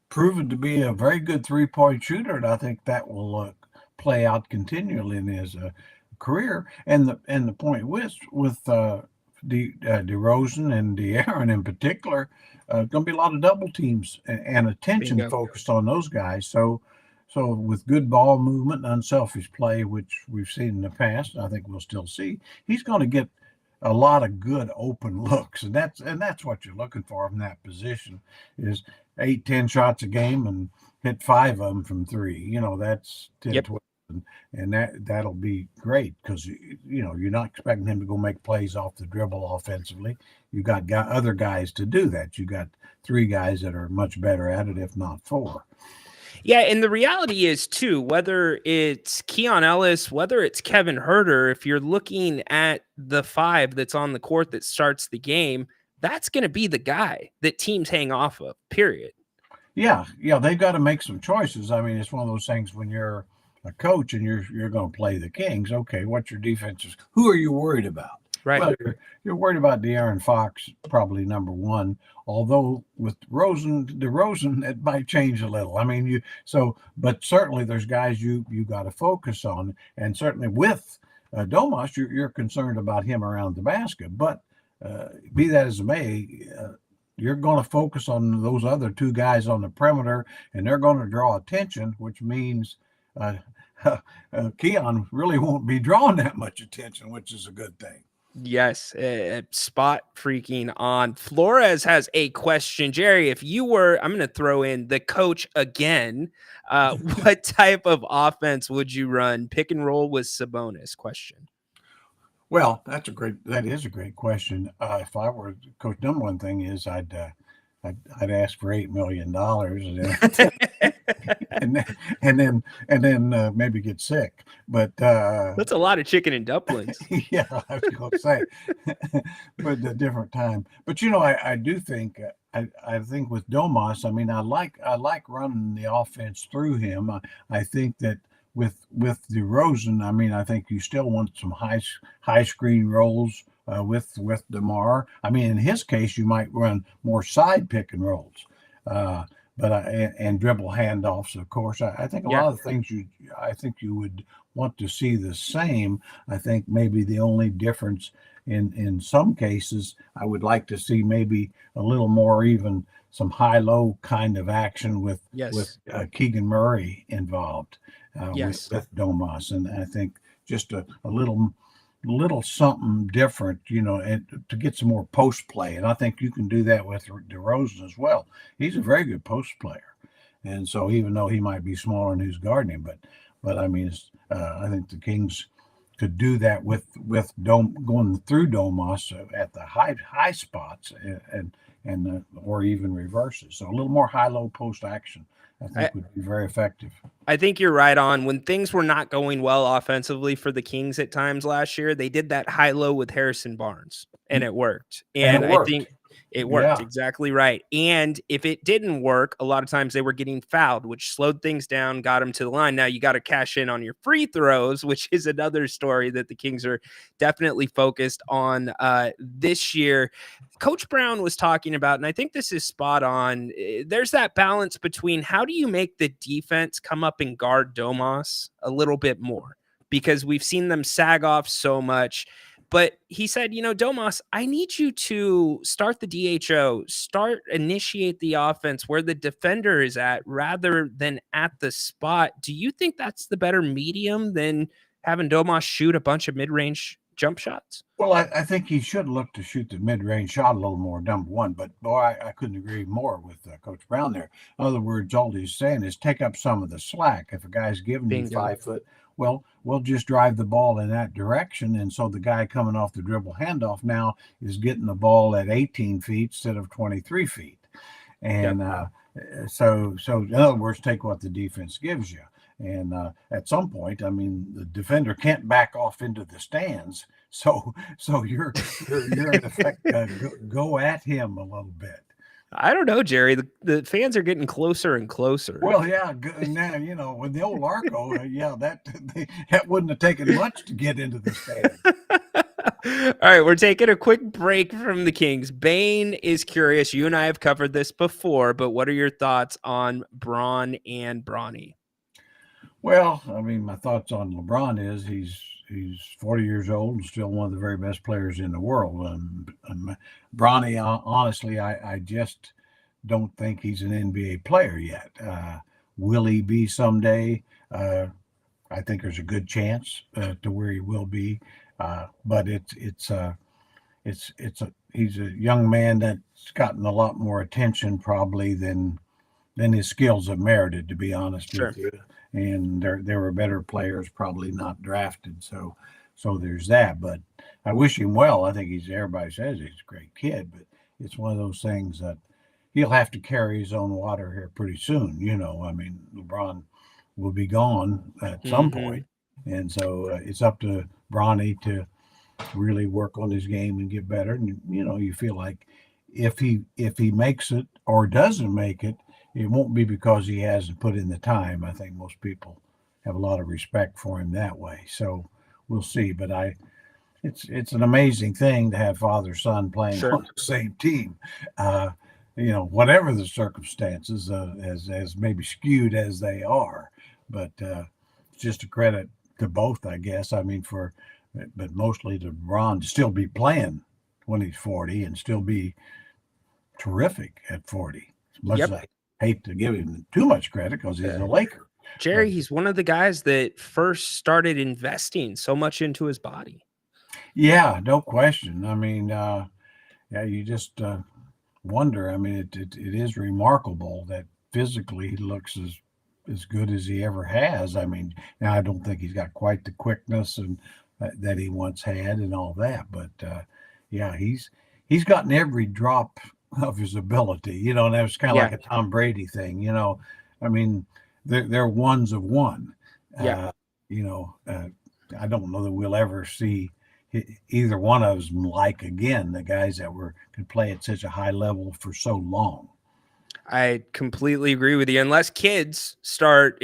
proven to be a very good 3-point shooter, and I think that will play out continually in his career. And the point with DeRozan and De'Aaron in particular, going to be a lot of double teams and attention focused on those guys. So with good ball movement and unselfish play, which we've seen in the past, I think we'll still see, he's going to get a lot of good open looks. And that's what you're looking for from that position is 8-10 shots a game and hit 5 of them from 3. That's 10, 12. And that'll be great because, you're not expecting him to go make plays off the dribble offensively. You got other guys to do that. You got 3 guys that are much better at it, if not 4. Yeah, and the reality is, too, whether it's Keon Ellis, whether it's Kevin Huerter, if you're looking at the 5 that's on the court that starts the game, that's going to be the guy that teams hang off of, period. Yeah, they've got to make some choices. I mean, it's one of those things when you're a coach and you're going to play the Kings. Okay, what's your defenses? Who are you worried about? Right. Well, you're worried about De'Aaron Fox, probably number one. Although with DeRozan, it might change a little. I mean, but certainly there's guys you got to focus on, and certainly with Domas, you're concerned about him around the basket. But be that as it may, you're going to focus on those other 2 guys on the perimeter, and they're going to draw attention, which means Keon really won't be drawing that much attention, which is a good thing. Yes, spot freaking on. Flores has a question. Jerry, if you were, I'm going to throw in the coach again, what type of offense would you run? Pick and roll with Sabonis? Question. Well, that is a great question. If I were coach, number one thing is I'd ask for $8 million and then maybe get sick. But that's a lot of chicken and dumplings. Yeah, I was going to say, but a different time. But I do think I think with Domas, I mean, I like running the offense through him. I think that with DeRozan, I mean, I think you still want some high screen rolls. With DeMar, I mean, in his case, you might run more side pick and rolls, and dribble handoffs. Of course, I think a lot of things I think you would want to see the same. I think maybe the only difference in some cases, I would like to see maybe a little more even some high-low kind of action with Keegan Murray involved with Domas, and I think just a little something different, and to get some more post play. And I think you can do that with DeRozan as well. He's a very good post player. And so even though he might be smaller and who's guarding him, but I mean, I think the Kings could do that with going through Domas at the high spots and or even reverses. So a little more high-low post action, I think would be very effective. I think you're right on. When things were not going well offensively for the Kings at times last year, they did that high-low with Harrison Barnes, and it worked. And I think it worked. Exactly right. And if it didn't work, a lot of times they were getting fouled, which slowed things down, got them to the line. Now you got to cash in on your free throws, which is another story that the Kings are definitely focused on this year. Coach Brown was talking about, and I think this is spot on, there's that balance between how do you make the defense come up and guard Domas a little bit more, because we've seen them sag off so much. But he said, Domas, I need you to start the DHO, initiate the offense where the defender is at rather than at the spot. Do you think that's the better medium than having Domas shoot a bunch of mid-range jump shots? Well, I think he should look to shoot the mid-range shot a little more, number one. But, boy, I couldn't agree more with Coach Brown there. In other words, all he's saying is take up some of the slack. If a guy's giving you 5 foot, well, we'll just drive the ball in that direction. And so the guy coming off the dribble handoff now is getting the ball at 18 feet instead of 23 feet. And so in other words, take what the defense gives you. And at some point, I mean, the defender can't back off into the stands. So you're in effect go at him a little bit. I don't know, Jerry. The fans are getting closer and closer. Well, yeah. Now, with the old Arco, that wouldn't have taken much to get into the stand. All right, we're taking a quick break from the Kings. Bane is curious. You and I have covered this before, but what are your thoughts on Bron and Bronny? Well, I mean, my thoughts on LeBron is he's 40 years old and still one of the very best players in the world. Bronny, honestly, I just don't think he's an NBA player yet. Will he be someday? I think there's a good chance to where he will be. But he's a young man that's gotten a lot more attention probably than his skills have merited, to be honest with you. And there were better players probably not drafted. So there's that. But I wish him well. I think everybody says he's a great kid, but it's one of those things that he'll have to carry his own water here pretty soon. I mean, LeBron will be gone at some point. And so it's up to Bronny to really work on his game and get better. And, you feel like if he makes it or doesn't make it, it won't be because he hasn't put in the time. I think most people have a lot of respect for him that way. So we'll see. But it's an amazing thing to have father-son playing on the same team. Whatever the circumstances, as maybe skewed as they are. But it's just a credit to both, I guess. I mean, but mostly to Ron to still be playing when he's 40 and still be terrific at 40. As much as I hate to give him too much credit because he's a Laker. Jerry, he's one of the guys that first started investing so much into his body. Yeah, no question. I mean, you just wonder. I mean, it is remarkable that physically he looks as good as he ever has. I mean, now I don't think he's got quite the quickness and that he once had and all that, but he's gotten every drop of his ability, and that was kind of like a Tom Brady thing, I mean, they're ones of one. I don't know that we'll ever see either one of them like again, the guys that could play at such a high level for so long. I completely agree with you. Unless kids start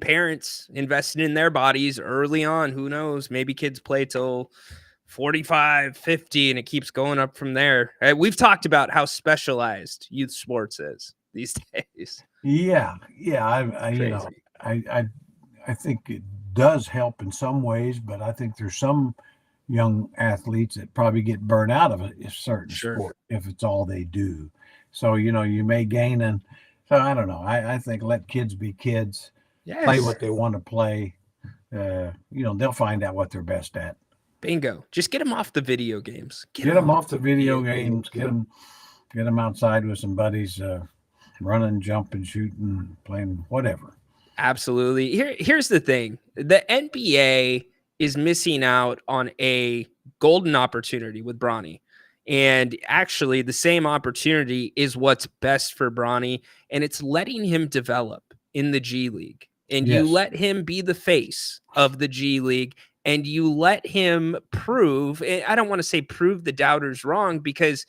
parents investing in their bodies early on, who knows? Maybe kids play till 45, 50, and it keeps going up from there. We've talked about how specialized youth sports is these days. Yeah. I think it does help in some ways, but I think there's some young athletes that probably get burnt out of a certain sport if it's all they do. So, you may gain. And so I don't know. I think let kids be kids, play what they want to play. They'll find out what they're best at. Bingo. Just get them off the video games. Get them off the video games. Get them outside with some buddies, running, jumping, shooting, playing, whatever. Absolutely. Here's the thing. The NBA is missing out on a golden opportunity with Bronny. And actually, the same opportunity is what's best for Bronny, and it's letting him develop in the G League. And you let him be the face of the G League, and you let him prove, and I don't want to say prove the doubters wrong, because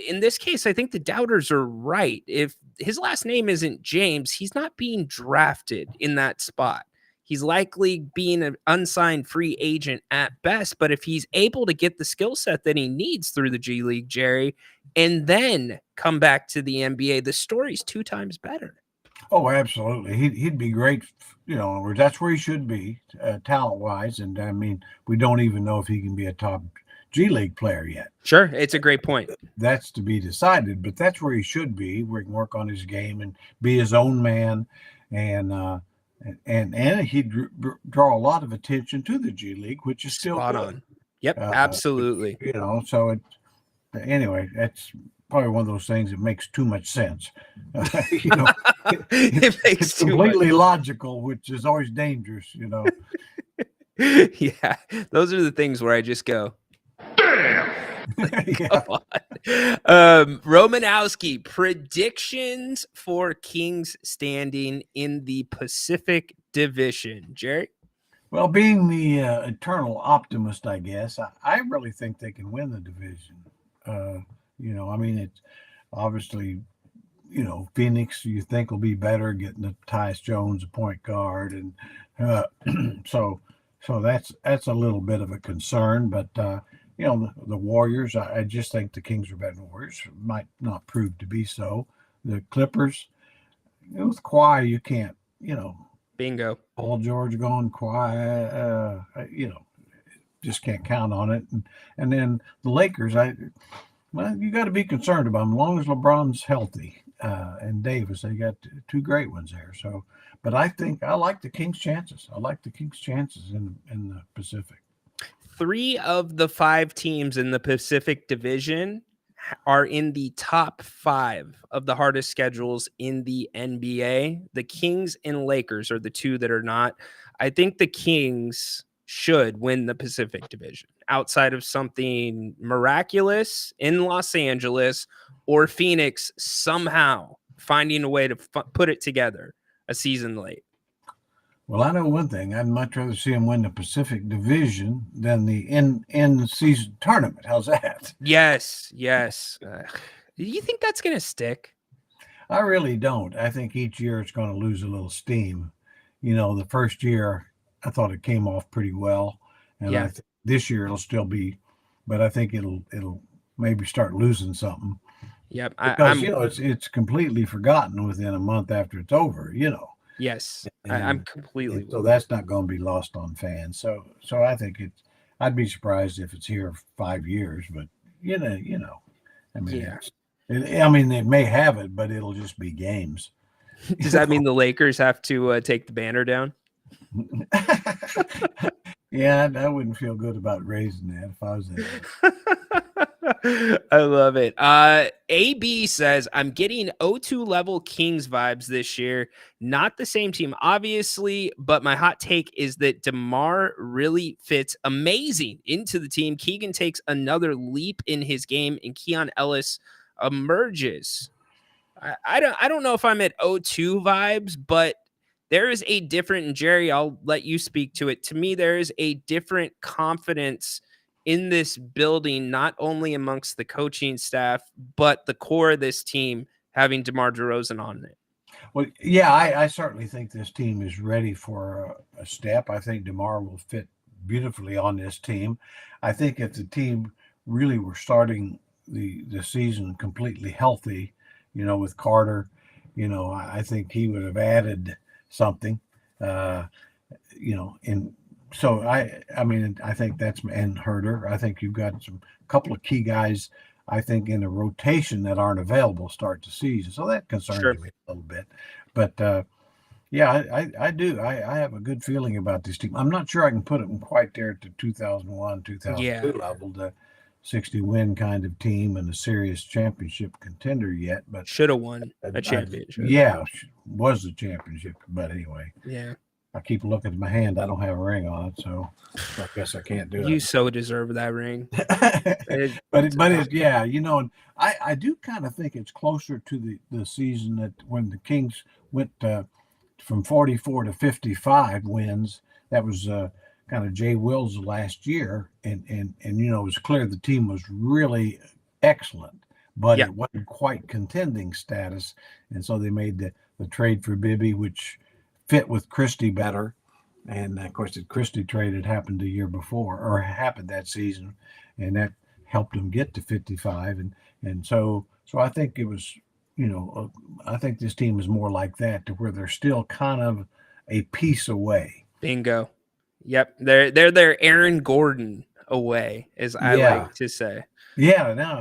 in this case, I think the doubters are right. If his last name isn't James, he's not being drafted in that spot. He's likely being an unsigned free agent at best, but if he's able to get the skill set that he needs through the G League, Jerry, and then come back to the NBA, the story's 2 times better. Oh, absolutely. He'd be great. That's where he should be talent-wise. And I mean, we don't even know if he can be a top G League player yet. Sure, it's a great point. That's to be decided, but that's where he should be, where he can work on his game and be his own man, and he'd draw a lot of attention to the G League, which is still Spot good. on. Yep, absolutely. You know, so anyway, that's probably one of those things that makes too much sense. You know, It makes it's too completely logical, which is always dangerous. You know. Yeah, those are the things where I just go, Damn! Yeah. come on. Romanowski, predictions for Kings standing in the Pacific Division. Jerry? Well, being the eternal optimist, I guess, I really think they can win the division. You know, I mean, it's obviously, you know, Phoenix you think will be better getting the Tyus Jones a point guard, and so that's a little bit of a concern. But you know, the Warriors, I just think the Kings are better than the Warriors. Might not prove to be so. The Clippers, with Kawhi, you can't, you know. Bingo. Paul George going quiet, you know, just can't count on it. And then the Lakers, you got to be concerned about them as long as LeBron's healthy and Davis. They got two great ones there. So, but I think I like the Kings' chances. I like the Kings' chances in the Pacific. 3 of the 5 teams in the Pacific Division are in the top 5 of the hardest schedules in the NBA. The Kings and Lakers are the 2 that are not. I think the Kings should win the Pacific Division outside of something miraculous in Los Angeles or Phoenix somehow finding a way to put it together a season late. Well, I know one thing. I'd much rather see them win the Pacific Division than the in-season tournament. How's that? Yes. Do you think that's going to stick? I really don't. I think each year it's going to lose a little steam. You know, the first year I thought it came off pretty well, and I think this year it'll still be, but I think it'll maybe start losing something. Yep, because you know it's completely forgotten within a month after it's over. You know. Yes, I'm completely. So that's not going to be lost on fans. So I think I'd be surprised if it's here 5 years, but you know, I mean, I mean, they may have it, but it'll just be games. Does that mean the Lakers have to take the banner down? Yeah, I wouldn't feel good about raising that if I was there. I love it. AB says, I'm getting O2 level Kings vibes this year. Not the same team, obviously, but my hot take is that DeMar really fits amazing into the team. Keegan takes another leap in his game, and Keon Ellis emerges. I don't know if I'm at O2 vibes, but there is a different, and Jerry, I'll let you speak to it. To me, there is a different confidence in this building, not only amongst the coaching staff, but the core of this team having DeMar DeRozan on it. Well, yeah, I certainly think this team is ready for a step. I think DeMar will fit beautifully on this team. I think if the team really were starting the season completely healthy, you know, with Carter, you know, I think he would have added something, you know, so I mean, I think that's, and Herter, I think you've got a couple of key guys, I think, in a rotation that aren't available start the season. So that concerns me a little bit. But yeah, I do. I have a good feeling about this team. I'm not sure I can put it quite there at the 2001, 2002 level, the 60 win kind of team and a serious championship contender yet, but should have won a championship. Was a championship, but anyway. Yeah. I keep looking at my hand. I don't have a ring on it, so I guess I can't do it. You so deserve that ring. but yeah, you know, and I do kind of think it's closer to the season that when the Kings went from 44 to 55 wins. That was kind of Jay Will's last year, and you know, it was clear the team was really excellent, but it wasn't quite contending status, and so they made the trade for Bibby, which fit with Christie better. And of course, the Christie trade had happened the year before, or happened that season, and that helped them get to 55. And so I think it was, you know, I think this team is more like that, to where they're still kind of a piece away. Bingo. Yep, they're their Aaron Gordon away, as I Yeah. like to say. Yeah, no,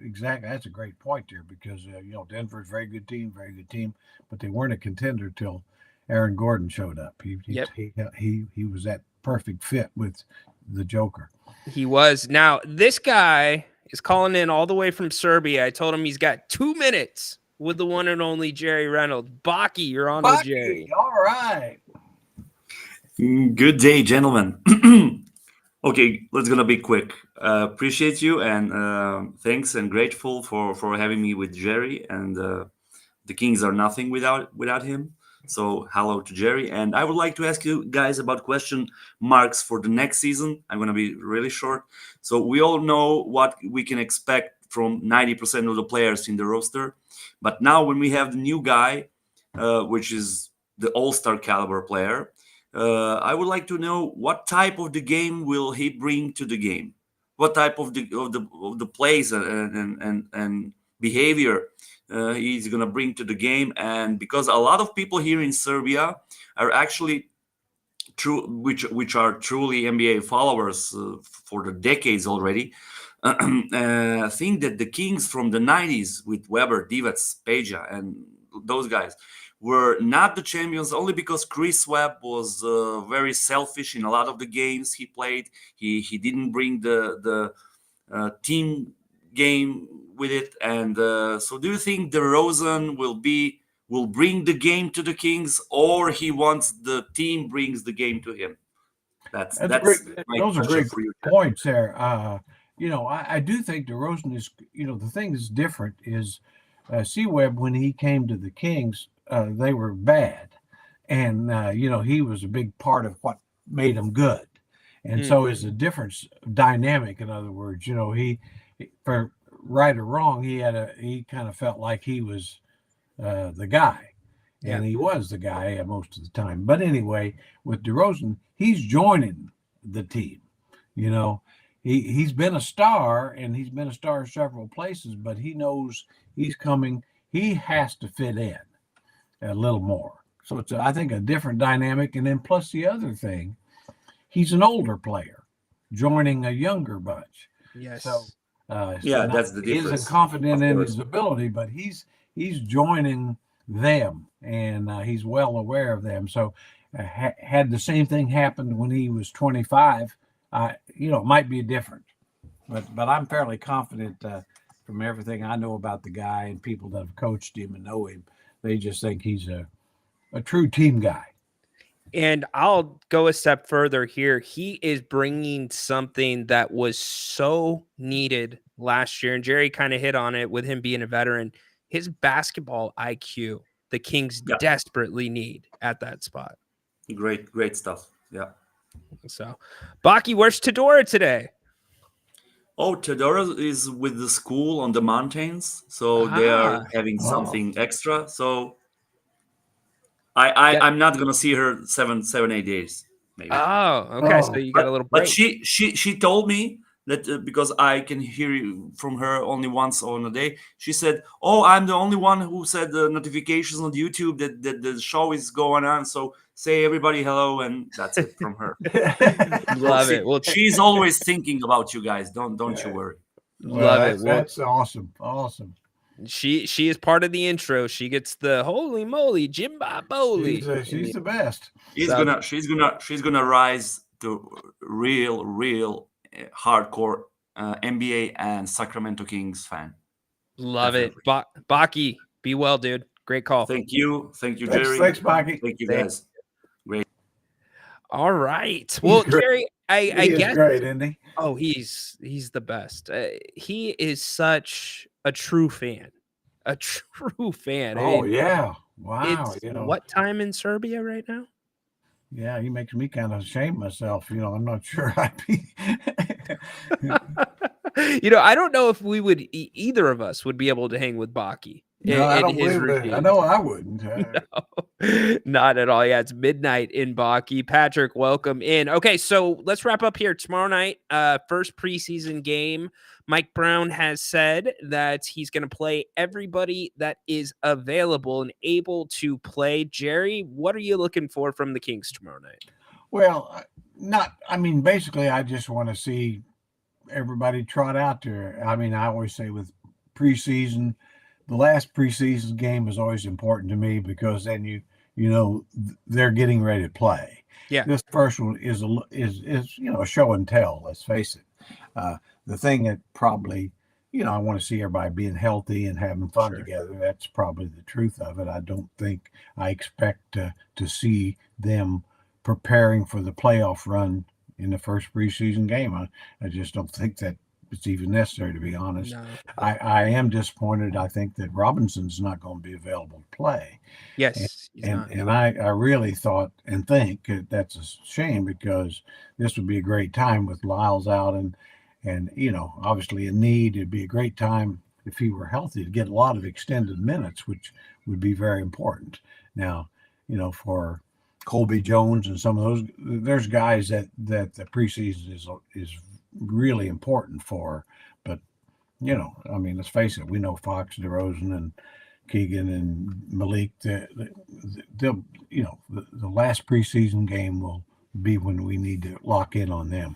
exactly. That's a great point there because Denver's a very good team, but they weren't a contender till Aaron Gordon showed up. He was that perfect fit with the Joker. He was. Now, this guy is calling in all the way from Serbia. I told him he's got 2 minutes with the one and only Jerry Reynolds. Baki, you're on with Jerry. All right. Good day, gentlemen. Okay, let's gonna be quick. Appreciate you and thanks and grateful for having me with Jerry. And the Kings are nothing without him. So hello to Jerry. And I would like to ask you guys about question marks for the next season. I'm gonna be really short. So we all know what we can expect from 90% of the players in the roster. But now when we have the new guy, which is the all-star caliber player, I would like to know what type of the game will he bring to the game? What type of the plays and behavior he's gonna bring to the game? And because a lot of people here in Serbia are actually which are truly NBA followers for the decades already, think that the Kings from the 90s with Weber, Divac, Peja, and those guys were not the champions only because Chris Webb was very selfish in a lot of the games he played. He didn't bring the team game with it. And so do you think DeRozan will bring the game to the Kings, or he wants the team brings the game to him? That's great. my Those are question great for you. points there. I do think DeRozan is, the thing that's different is C-Webb, when he came to the Kings, they were bad. And, he was a big part of what made them good. And so it's a different dynamic. In other words, he, for right or wrong, he kind of felt like he was the guy. And he was the guy most of the time. But anyway, with DeRozan, he's joining the team. He's been a star, and he's been a star several places, but he knows he's coming. He has to fit in a little more. So it's, I think, a different dynamic. And then plus the other thing, he's an older player joining a younger bunch. Yes. So that's the difference. He isn't confident in his ability, but he's joining them, and he's well aware of them. So had the same thing happened when he was 25, it might be different. But I'm fairly confident from everything I know about the guy and people that have coached him and know him. They just think he's a true team guy. And I'll go a step further here. He is bringing something that was so needed last year. And Jerry kind of hit on it with him being a veteran. His basketball IQ, the Kings desperately need at that spot. Great stuff. Yeah. So, Baki, where's Tedora today? Oh, Tedora is with the school on the mountains. So they are having something extra. So I'm not gonna see her 7-8 days, maybe. Oh, okay. So you got a little break. But she told me that because I can hear from her only once on a day. She said, "Oh, I'm the only one who said the notifications on YouTube that the show is going on. So say everybody hello," and that's it from her. Love it. Well, she's always thinking about you guys. Don't you worry. Love it. That's awesome. Awesome. She is part of the intro. She gets the holy moly, Jimba Bowley. She's the best. She's gonna rise to real hardcore NBA and Sacramento Kings fan. Love it. Baki, be well, dude. Great call. Thank you, Jerry. Thanks, Baki. Thank you, guys. Great. All right. Well, Jerry, I guess great, isn't he? Oh, he's the best. He is such a true fan. A true fan. Oh, yeah. Wow. It's what time in Serbia right now? Yeah, he makes me kind of shame myself. I'm not sure I'd be. I don't know if we would, either of us would be able to hang with Baki. No, I don't believe it. I know I wouldn't. No, not at all. Yeah, it's midnight in Baki. Patrick, welcome in. Okay, so let's wrap up here. Tomorrow night, first preseason game. Mike Brown has said that he's going to play everybody that is available and able to play. Jerry, what are you looking for from the Kings tomorrow night? Well, not. I mean, basically, I just want to see everybody trot out there. I mean, I always say with preseason, the last preseason game is always important to me because then you know they're getting ready to play. Yeah. This first one is a show and tell. Let's face it. The thing that probably I want to see everybody being healthy and having fun together. That's probably the truth of it. I don't think I expect to see them preparing for the playoff run in the first preseason game. I just don't think that it's even necessary, to be honest. No. I am disappointed. I think that Robinson's not going to be available to play. Yes, he's not. And I really thought and think that's a shame because this would be a great time with Lyles out and obviously a need. It'd be a great time if he were healthy to get a lot of extended minutes, which would be very important. Now, for Colby Jones and some of those, there's guys that the preseason is really important for. But I mean, let's face it, we know Fox, DeRozan, and Keegan and Malik. The last preseason game will be when we need to lock in on them.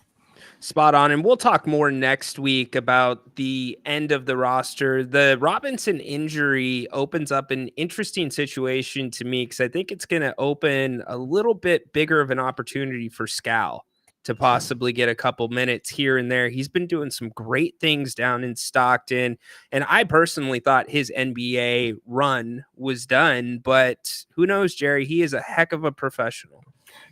Spot on. And we'll talk more next week about the end of the roster. The Robinson injury opens up an interesting situation to me because I think it's going to open a little bit bigger of an opportunity for Scal to possibly get a couple minutes here and there. He's been doing some great things down in Stockton. And I personally thought his NBA run was done, but who knows, Jerry? He is a heck of a professional.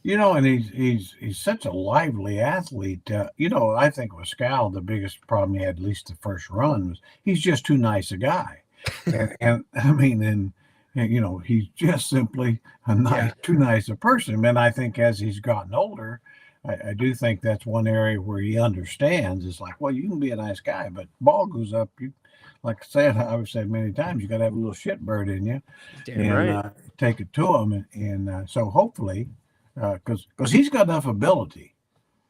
And he's such a lively athlete. I think with Scal, the biggest problem he had, at least the first run, was he's just too nice a guy. and I mean, he's just simply too nice a person. And I think as he's gotten older, I do think that's one area where he understands. It's like, well, you can be a nice guy, but ball goes up. You, like I've said many times, you got to have a little shitbird in you. Damn right. Take it to him. And so hopefully, because he's got enough ability.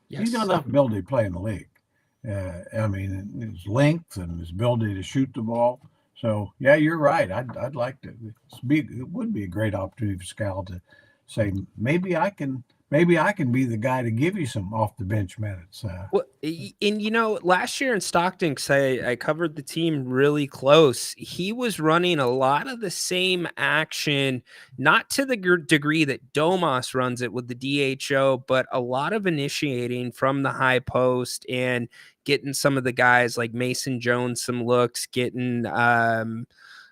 Yes. He's got enough ability to play in the league. I mean, his length and his ability to shoot the ball. So, yeah, you're right. I'd like to. It would be a great opportunity for Scal to say, maybe I can be the guy to give you some off the bench minutes. Well, and last year in Stockton, because I covered the team really close, he was running a lot of the same action, not to the degree that Domas runs it with the DHO, but a lot of initiating from the high post and getting some of the guys like Mason Jones some looks, getting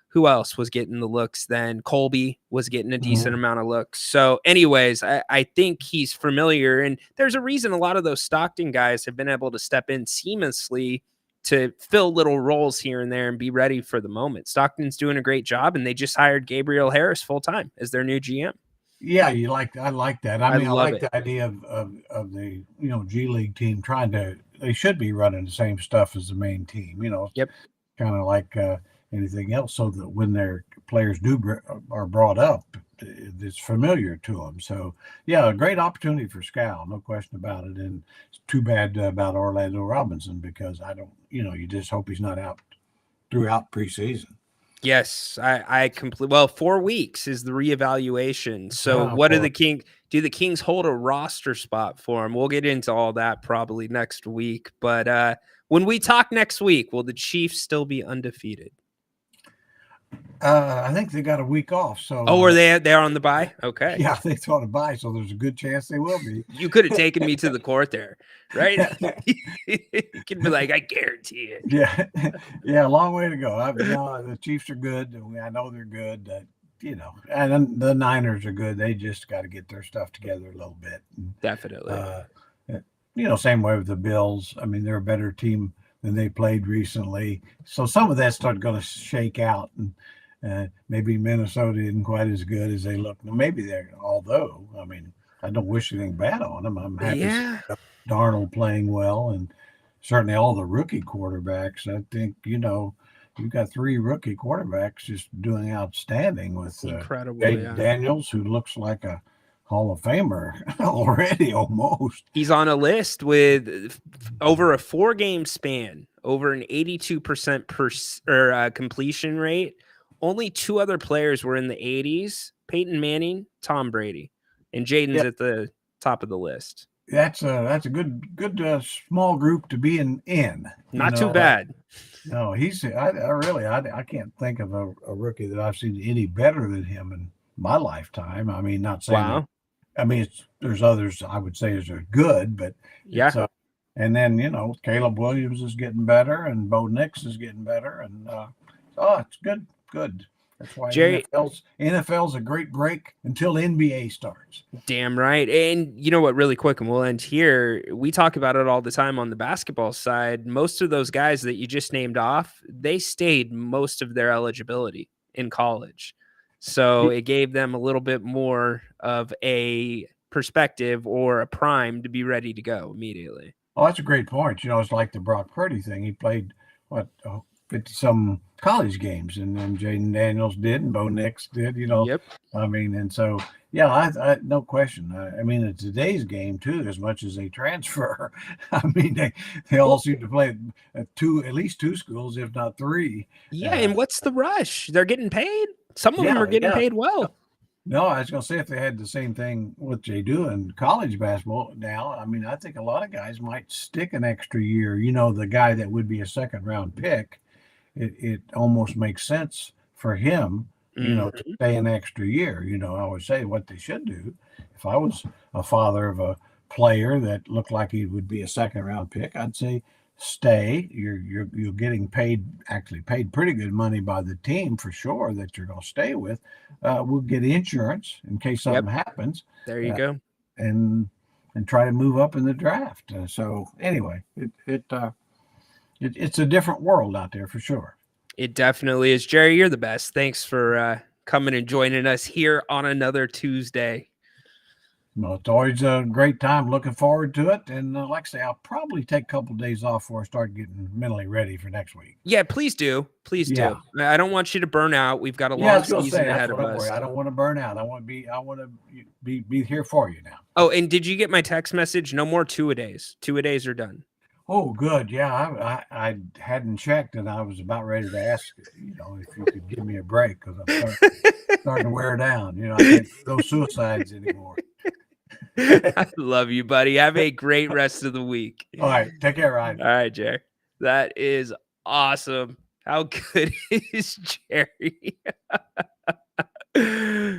who else was getting the looks then? Colby was getting a decent amount of looks. So anyways, I think he's familiar. And there's a reason a lot of those Stockton guys have been able to step in seamlessly to fill little roles here and there and be ready for the moment. Stockton's doing a great job, and they just hired Gabriel Harris full-time as their new GM. Yeah, I like that. I mean, I like the idea of the, G League team they should be running the same stuff as the main team, Yep. Kind of like, anything else, so that when their players are brought up, it's familiar to them. So yeah, a great opportunity for Scal, no question about it. And it's too bad about Orlando Robinson because you just hope he's not out throughout preseason. Yes, I completely. Well, 4 weeks is the reevaluation. So what do the Kings hold a roster spot for him? We'll get into all that probably next week. But when we talk next week, will the Chiefs still be undefeated? I think they got a week off. So are they're on the bye? Okay. Yeah, they thought a bye, so there's a good chance they will be. You could have taken me to the court there, right? You could be like, I guarantee it. Yeah, a long way to go. The Chiefs are good. I know they're good. And the Niners are good. They just got to get their stuff together a little bit. Definitely. Same way with the Bills. I mean, they're a better team than they played recently. So some of that's going to shake out. And maybe Minnesota isn't quite as good as they look. Maybe although, I mean, I don't wish anything bad on them. I'm happy to see Darnold playing well, and certainly all the rookie quarterbacks. I think, you've got 3 rookie quarterbacks just doing outstanding with incredible Daniels, who looks like a Hall of Famer already almost. He's on a list with over a 4-game span, over an 82% completion rate. Only 2 other players were in the 80s, Peyton Manning, Tom Brady, and Jaden's at the top of the list. That's a good small group to be in. Not too bad. No, I can't think of a rookie that I've seen any better than him in my lifetime. I mean, not saying Wow. there's others I would say are good, but Yeah. and then Caleb Williams is getting better, and Bo Nix is getting better, and it's good. That's why Jerry, NFL's a great break until NBA starts. Damn right. And you know what, really quick, and we'll end here. We talk about it all the time on the basketball side. Most of those guys that you just named off, they stayed most of their eligibility in college. So it gave them a little bit more of a perspective or a prime to be ready to go immediately. Oh, that's a great point. It's like the Brock Purdy thing. He played 50-some college games, and then Jaden Daniels did, and Bo Nix did. Yep. I mean, and so I no question. I mean, in today's game too, as much as they transfer, I mean, they all seem to play at least two schools, if not three. Yeah, and what's the rush? They're getting paid. Some of them are getting paid well. No, I was going to say if they had the same thing what they do in college basketball now, I mean, I think a lot of guys might stick an extra year. The guy that would be a second-round pick, it almost makes sense for him, to stay an extra year. I always say what they should do. If I was a father of a player that looked like he would be a second-round pick, I'd say stay. You're getting paid pretty good money by the team for sure that you're going to stay with. We'll get insurance in case something happens. There you go. And try to move up in the draft. So anyway, it's a different world out there for sure. It definitely is. Jerry, you're the best. Thanks for coming and joining us here on another Tuesday. Well, it's always a great time. Looking forward to it. And like I say, I'll probably take a couple of days off before I start getting mentally ready for next week. Yeah, please do. Please do. I don't want you to burn out. We've got a long season ahead of us. I don't want to burn out. I want to be here for you now. Oh, and did you get my text message? No more 2-a-days. 2-a-days are done. Oh, good. Yeah, I hadn't checked, and I was about ready to ask if you could give me a break because I'm starting to wear down. I can't do those suicides anymore. I love you, buddy. Have a great rest of the week. All right. Take care, Ryan. All right, Jerry. That is awesome. How good is Jerry?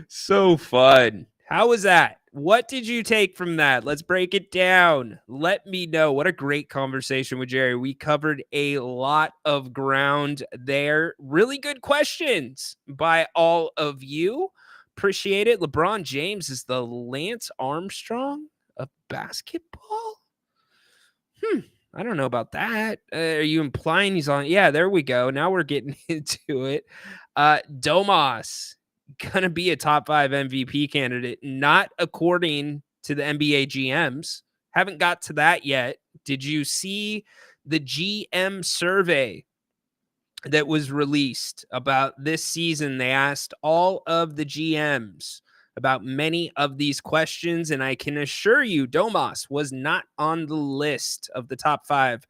So fun. How was that? What did you take from that? Let's break it down. Let me know. What a great conversation with Jerry. We covered a lot of ground there. Really good questions by all of you. Appreciate it. LeBron James is the Lance Armstrong of basketball? I don't know about that. Are you implying he's on? Yeah, there we go. Now we're getting into it. Domas, gonna be a top 5 MVP candidate, not according to the NBA GMs. Haven't got to that yet. Did you see the GM survey that was released about this season? They asked all of the GMs about many of these questions, and I can assure you Domas was not on the list of the top 5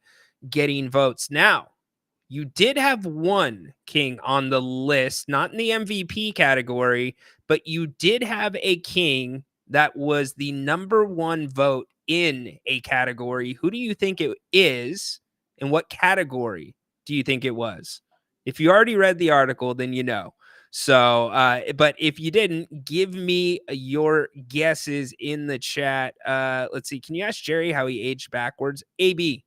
getting votes. Now, you did have one king on the list, not in the MVP category, but you did have a king that was the number 1 vote in a category. Who do you think it is, and what category do you think it was? If you already read the article, then you know. So, but if you didn't, give me your guesses in the chat. Let's see. Can you ask Jerry how he aged backwards? AB,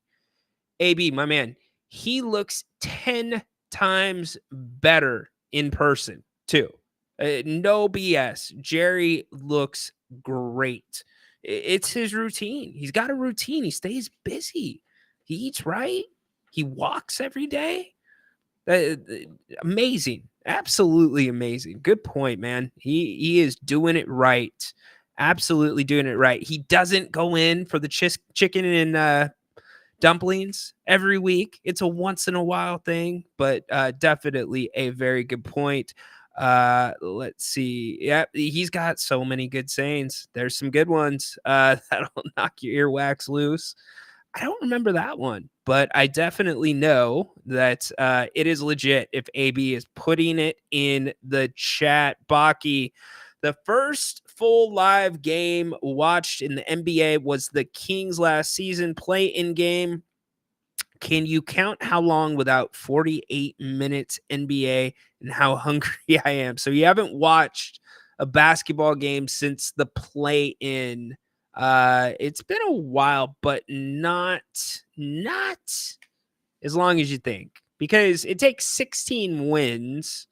my man. He looks 10 times better in person, too. No BS. Jerry looks great. It's his routine. He's got a routine. He stays busy. He eats right. He walks every day. Amazing. Absolutely amazing. Good point, man. He is doing it right. Absolutely doing it right. He doesn't go in for the chicken and dumplings every week. It's a once in a while thing, but definitely a very good point. Let's see. Yeah, he's got so many good sayings. There's some good ones that'll knock your earwax loose. I don't remember that one, but I definitely know that it is legit if AB is putting it in the chat. Baki, The first full live game watched in the NBA was the Kings last season play-in game. Can you count how long without 48 minutes NBA and how hungry I am? So you haven't watched a basketball game since the play-in. It's been a while, but not as long as you think, because it takes 16 wins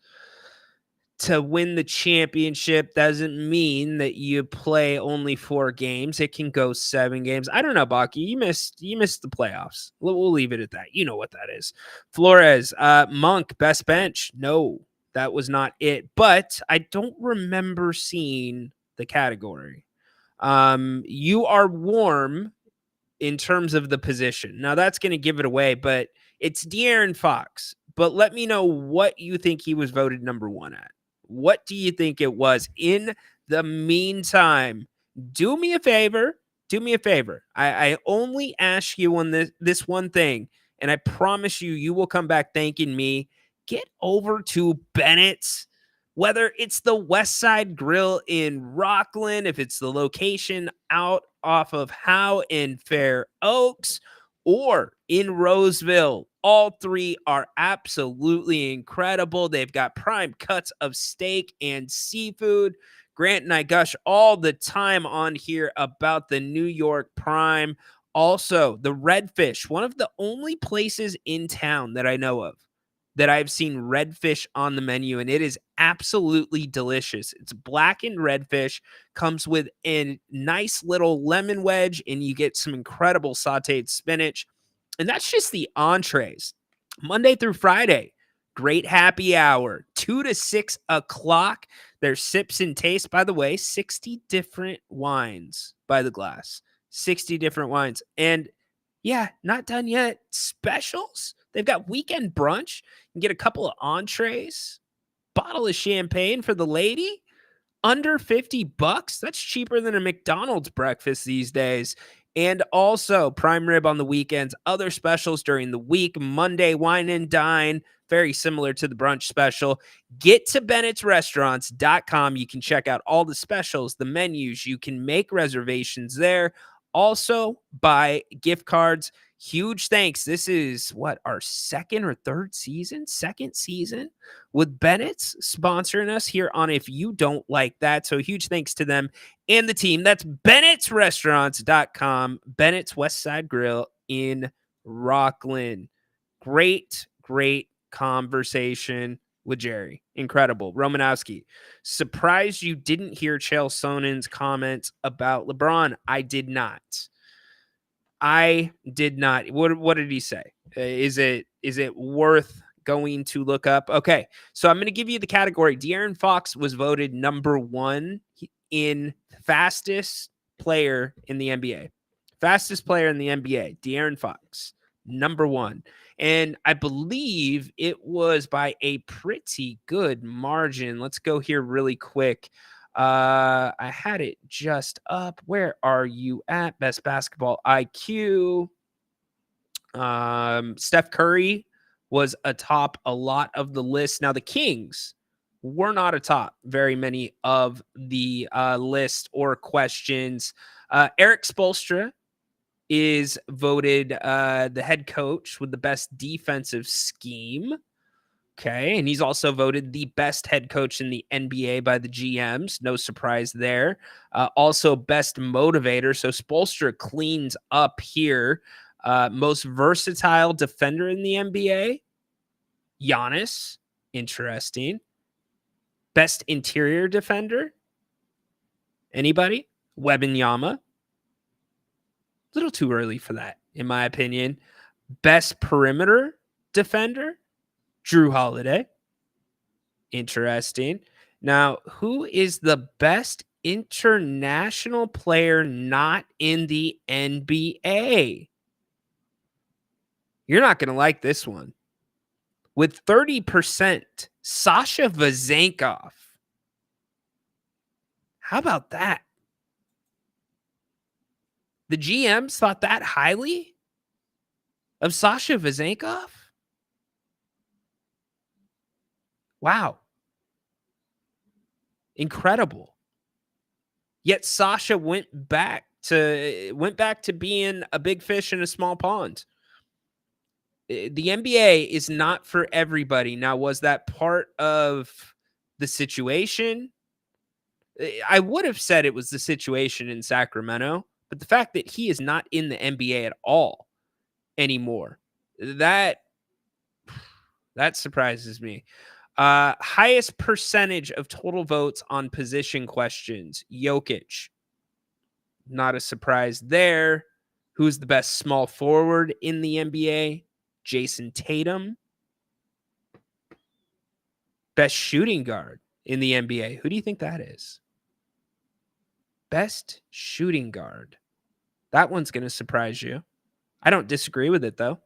to win the championship. Doesn't mean that you play only 4 games. It can go 7 games. I don't know, Baki. You missed the playoffs. We'll leave it at that. You know what that is. Flores, Monk, best bench. No, that was not it. But I don't remember seeing the category. You are warm in terms of the position. Now that's going to give it away, but it's De'Aaron Fox. But let me know what you think he was voted number 1 at. What do you think it was? In the meantime, do me a favor. I only ask you on this one thing, and I promise you will come back thanking me. Get over to Bennett's, whether it's the West Side Grill in Rockland, if it's the location out off of Howe in Fair Oaks, or in Roseville. All 3 are absolutely incredible. They've got prime cuts of steak and seafood. Grant and I gush all the time on here about the New York Prime. Also, the Redfish, one of the only places in town that I know of that I've seen redfish on the menu, and it is absolutely delicious. It's blackened redfish, comes with a nice little lemon wedge, and you get some incredible sauteed spinach. And that's just the entrees. Monday through Friday, great happy hour, 2 to 6 o'clock. There's sips and taste. By the way, 60 different wines by the glass. 60 different wines. And yeah, not done yet. Specials. They've got weekend brunch. You can get a couple of entrees, bottle of champagne for the lady, under $50. That's cheaper than a McDonald's breakfast these days. And also prime rib on the weekends, other specials during the week. Monday, wine and dine, very similar to the brunch special. Get to Bennett'sRestaurants.com. You can check out all the specials, the menus. You can make reservations there. Also, buy gift cards. Huge thanks. This is our second season with Bennett's sponsoring us here on If You Don't Like That. So huge thanks to them and the team. That's Bennett'sRestaurants.com. Bennett's West Side Grill in Rockland. Great conversation with Jerry. Incredible. Romanowski, surprised you didn't hear Chael Sonen's comments about LeBron. I did not. What did he say? Is it worth going to look up? Okay, so I'm going to give you the category. De'Aaron Fox was voted number 1 in fastest player in the NBA. Fastest player in the NBA, De'Aaron Fox, number 1. And I believe it was by a pretty good margin. Let's go here really quick. I had it just up. Where are you at? Best basketball IQ. Steph Curry was atop a lot of the list. Now the Kings were not atop very many of the list or questions. Eric Spoelstra is voted the head coach with the best defensive scheme. Okay, and he's also voted the best head coach in the NBA by the GMs. No surprise there. Also best motivator. So Spoelstra cleans up here. Most versatile defender in the NBA, Giannis. Interesting. Best interior defender? Anybody? Wembanyama. Little too early for that, in my opinion. Best perimeter defender? Drew Holiday. Interesting. Now, who is the best international player not in the NBA? You're not going to like this one. With 30%, Sasha Vezenkov. How about that? The GMs thought that highly of Sasha Vezenkov? Wow. Incredible. Yet Sasha went back to being a big fish in a small pond. The NBA is not for everybody. Now, was that part of the situation? I would have said it was the situation in Sacramento, but the fact that he is not in the NBA at all anymore, that surprises me. Highest percentage of total votes on position questions, Jokic. Not a surprise there. Who's the best small forward in the NBA? Jason Tatum. Best shooting guard in the NBA. Who do you think that is? Best shooting guard. That one's going to surprise you. I don't disagree with it, though.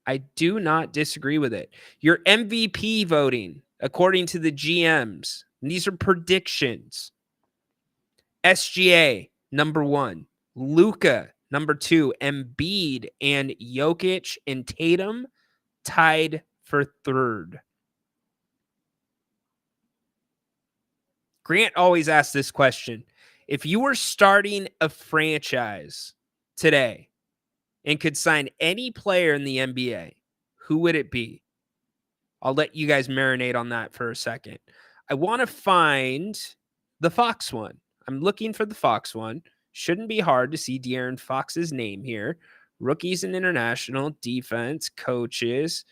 I do not disagree with it. Your MVP voting, according to the GMs, and these are predictions. SGA, number 1. Luka, number 2. Embiid and Jokic and Tatum tied for 3rd. Grant always asks this question. If you were starting a franchise today and could sign any player in the NBA, who would it be? I'll let you guys marinate on that for a second. I want to find the Fox one. I'm looking for the Fox one. Shouldn't be hard to see De'Aaron Fox's name here. Rookies and international, defense, coaches,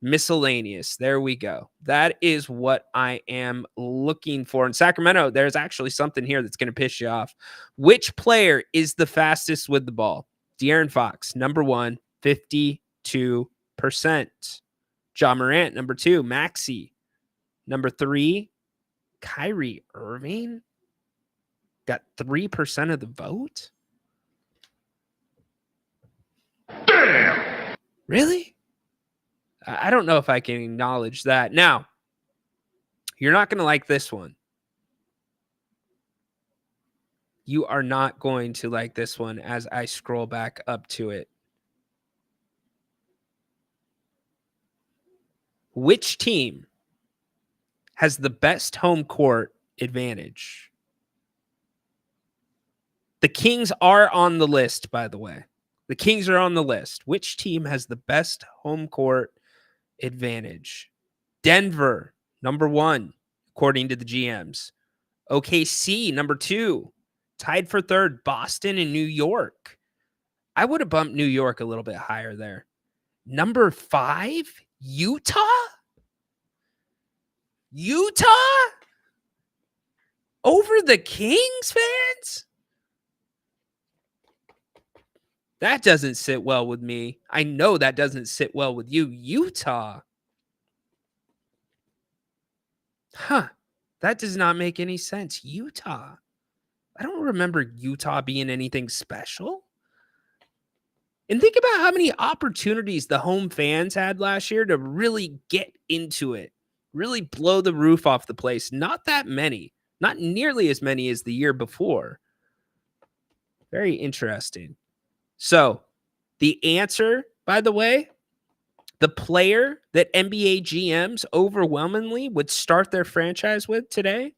miscellaneous. There we go. That is what I am looking for. In Sacramento, there's actually something here that's going to piss you off. Which player is the fastest with the ball? De'Aaron Fox, number 1, 52%. Ja Morant, number 2. Maxey, number 3. Kyrie Irving got 3% of the vote. Damn! Really? I don't know if I can acknowledge that. Now, you're not going to like this one. You are not going to like this one as I scroll back up to it. Which team has the best home court advantage? The Kings are on the list, by the way. The Kings are on the list. Which team has the best home court advantage? Denver, number 1, according to the GMs. OKC, number 2. Tied for 3rd, Boston and New York. I would have bumped New York a little bit higher there. Number 5, Utah? Utah? Over the Kings, fans? That doesn't sit well with me. I know that doesn't sit well with you. Utah. Huh. That does not make any sense. Utah. I don't remember Utah being anything special. And think about how many opportunities the home fans had last year to really get into it, really blow the roof off the place. Not that many, not nearly as many as the year before. Very interesting. So the answer, by the way, the player that NBA GMs overwhelmingly would start their franchise with today,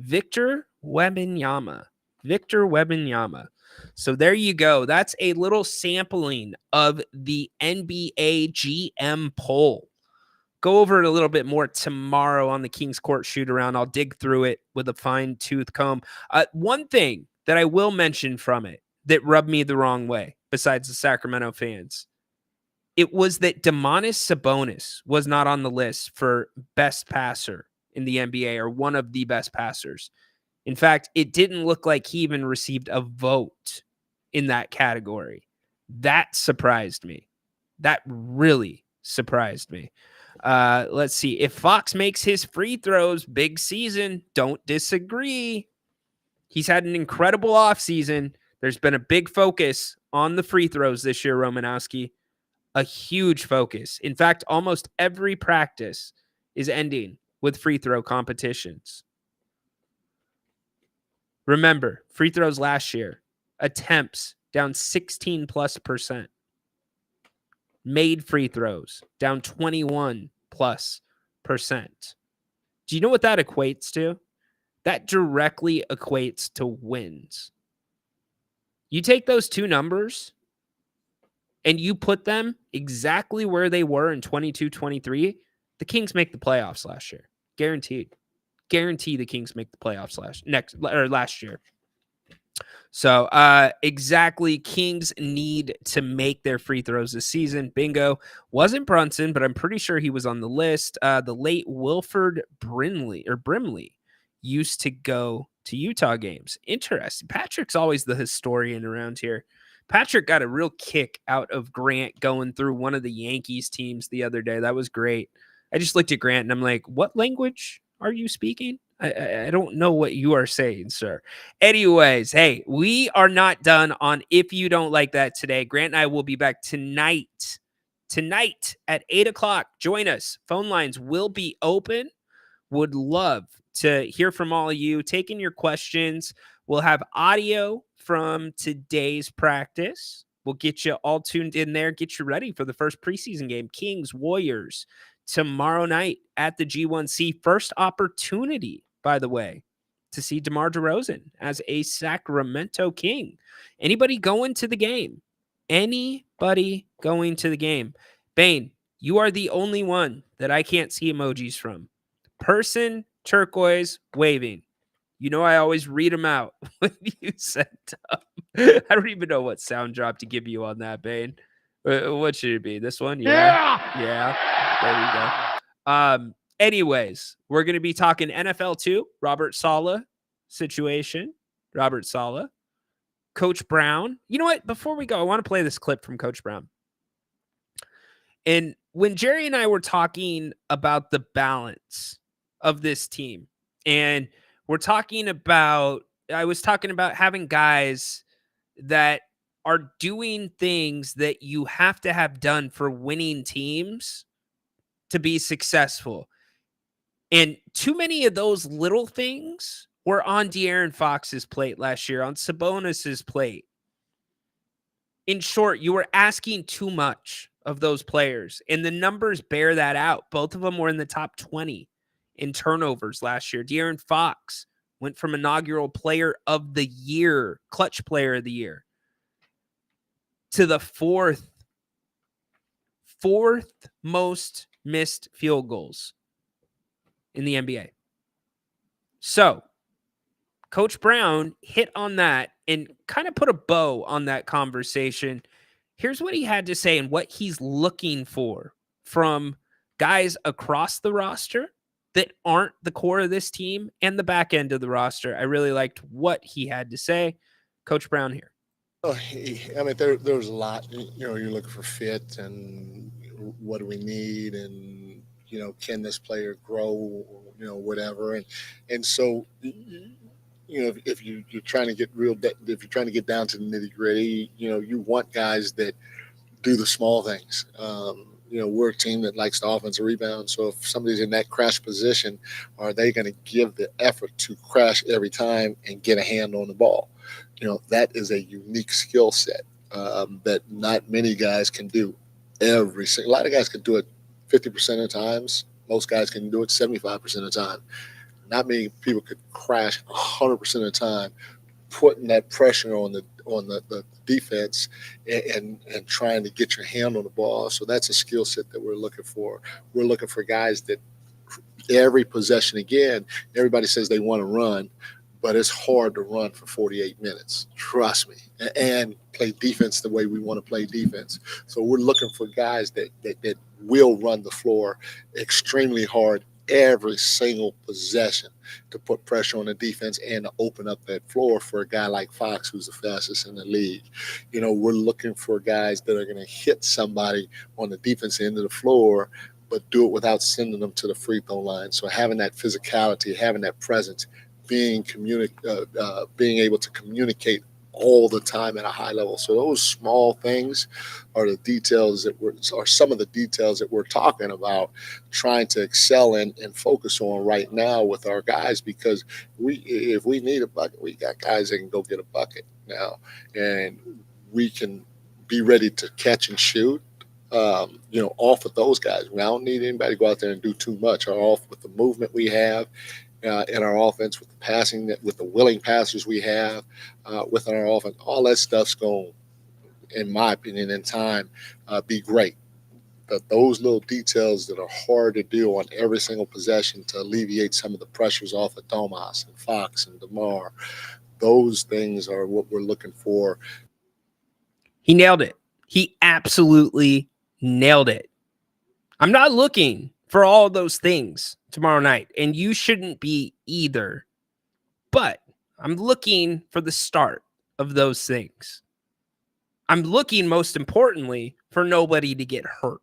Victor Wembanyama. Victor Wembanyama. So there you go. That's a little sampling of the NBA GM poll. Go over it a little bit more tomorrow on the Kings Court shoot around. I'll dig through it with a fine tooth comb. One thing that I will mention from it that rubbed me the wrong way, besides the Sacramento fans, it was that Domantas Sabonis was not on the list for best passer in the NBA or one of the best passers. In fact, it didn't look like he even received a vote in that category. That surprised me. That really surprised me. Let's see. If Fox makes his free throws, big season. Don't disagree. He's had an incredible offseason. There's been a big focus on the free throws this year, Romanowski. A huge focus. In fact, almost every practice is ending with free throw competitions. Remember, free throws last year, attempts down 16+%. Made free throws down 21+%. Do you know what that equates to? that directly equates to wins. You take those two numbers and you put them exactly where they were in 22-23, the Kings make the playoffs last year. Guaranteed. Guarantee the Kings make the playoffs last year. So exactly, Kings need to make their free throws this season. Bingo. Wasn't Brunson, but I'm pretty sure he was on the list. The late Wilford Brimley used to go to Utah games. Interesting. Patrick's always the historian around here. Patrick got a real kick out of Grant going through one of the Yankees teams the other day. That was great. I just looked at Grant and I'm like, what language are you speaking? I don't know what you are saying, sir. Anyways, hey, we are not done on If You Don't Like That today. Grant and I will be back tonight at 8 o'clock. Join us. Phone lines will be open. Would love to hear from all of you, taking your questions. We'll have audio from today's practice. We'll get you all tuned in there, get you ready for the first preseason game, Kings Warriors, tomorrow night at the G1C. First opportunity, by the way, to see DeMar DeRozan as a Sacramento King. Anybody going to the game? Bane, you are the only one that I can't see emojis from. Person, turquoise, waving. You know I always read them out when you send them. I don't even know what sound drop to give you on that, Bane. What should it be? This one? Yeah. There you go. Anyways, we're going to be talking NFL too. Robert Saleh situation. Robert Saleh. Coach Brown. You know what? Before we go, I want to play this clip from Coach Brown. And when Jerry and I were talking about the balance of this team, and I was talking about having guys that are doing things that you have to have done for winning teams to be successful. And too many of those little things were on De'Aaron Fox's plate last year, on Sabonis's plate. In short, you were asking too much of those players, and the numbers bear that out. Both of them were in the top 20 in turnovers last year. De'Aaron Fox went from inaugural player of the year, clutch player of the year, to the fourth most missed field goals in the NBA. So Coach Brown hit on that and kind of put a bow on that conversation. Here's what he had to say and what he's looking for from guys across the roster that aren't the core of this team and the back end of the roster. I really liked what he had to say. Coach Brown here. Oh, I mean, there's a lot. You're looking for fit and what do we need, and can this player grow, whatever, and so if you're trying to get if you're trying to get down to the nitty gritty, you want guys that do the small things. We're a team that likes the offensive rebound. So if somebody's in that crash position, are they going to give the effort to crash every time and get a hand on the ball? That is a unique skill set that not many guys can do. A lot of guys can do it 50% of the times. Most guys can do it 75% of the time. Not many people could crash 100% of the time, putting that pressure on the defense and trying to get your hand on the ball. So that's a skill set that we're looking for. We're looking for guys that every possession, again, everybody says they want to run, but it's hard to run for 48 minutes. Trust me. And play defense the way we want to play defense. So we're looking for guys that will run the floor extremely hard every single possession to put pressure on the defense and to open up that floor for a guy like Fox, who's the fastest in the league. We're looking for guys that are going to hit somebody on the defense end of the floor, but do it without sending them to the free throw line. So having that physicality, having that presence, being able to communicate all the time at a high level. So those small things are the details are some of the details that we're talking about, trying to excel in and focus on right now with our guys, because if we need a bucket, we got guys that can go get a bucket now, and we can be ready to catch and shoot. Off of those guys. I don't need anybody to go out there and do too much. Or off with the movement we have in our offense, with the passing, with the willing passers we have within our offense. All that stuff's going, in my opinion, in time, be great. But those little details that are hard to do on every single possession to alleviate some of the pressures off of Domas and Fox and DeMar, those things are what we're looking for. He nailed it. He absolutely nailed it. I'm not looking for all those things tomorrow night, and you shouldn't be either. But I'm looking for the start of those things. I'm looking, most importantly, for nobody to get hurt.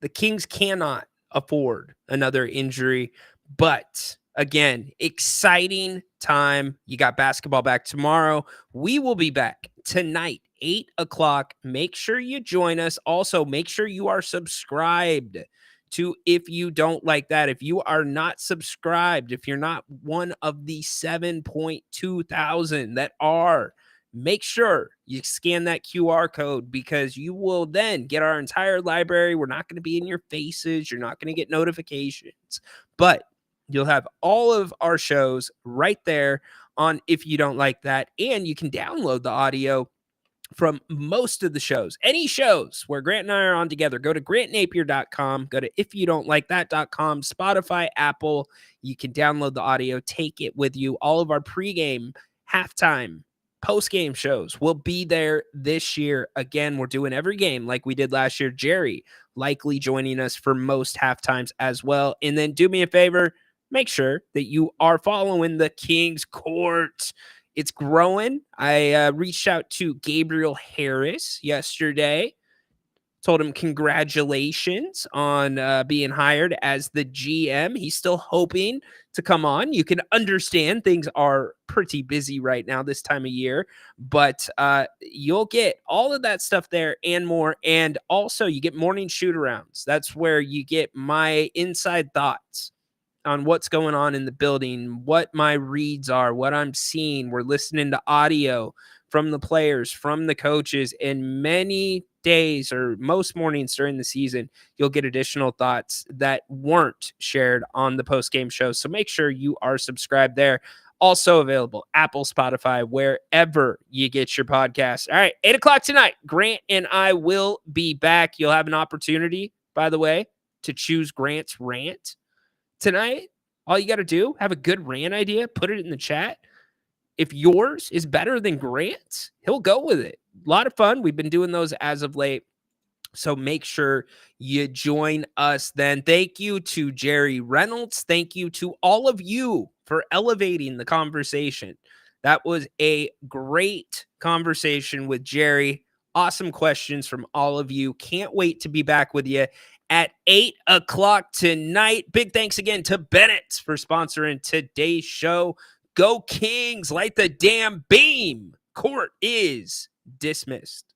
The Kings cannot afford another injury, but again, exciting time. You got basketball back tomorrow. We will be back tonight, 8 o'clock. Make sure you join us. Also, make sure you are subscribed to If You Don't Like That. If you are not subscribed, if you're not one of the 7.2 thousand that are, make sure you scan that QR code, because you will then get our entire library. We're not going to be in your faces. You're not going to get notifications, but you'll have all of our shows right there on If You Don't Like That. And you can download the audio from most of the shows. Any shows where Grant and I are on together, go to grantnapier.com, go to ifyoudontlikethat.com, Spotify, Apple. You can download the audio, take it with you. All of our pregame, halftime, post-game shows will be there this year. Again, we're doing every game like we did last year. Jerry likely joining us for most halftimes as well. And then do me a favor, make sure that you are following the Kings Court. It's growing. I reached out to Gabriel Harris yesterday, told him congratulations on being hired as the GM. He's still hoping to come on. You can understand things are pretty busy right now this time of year, but you'll get all of that stuff there and more. And also you get morning shoot-arounds. That's where you get my inside thoughts on what's going on in the building, what my reads are, what I'm seeing. We're listening to audio from the players, from the coaches, and many days or most mornings during the season, you'll get additional thoughts that weren't shared on the post-game show. So make sure you are subscribed there. Also available, Apple, Spotify, wherever you get your podcast. All right, 8 o'clock tonight, Grant and I will be back. You'll have an opportunity, by the way, to choose Grant's rant tonight. All you got to do, have a good rant idea, put it in the chat. If yours is better than Grant's, he'll go with it. A lot of fun. We've been doing those as of late. So make sure you join us then. Thank you to Jerry Reynolds. Thank you to all of you for elevating the conversation. That was a great conversation with Jerry. Awesome questions from all of you. Can't wait to be back with you at 8 o'clock tonight. Big thanks again to Bennett for sponsoring today's show. Go Kings, light the damn beam. Court is dismissed.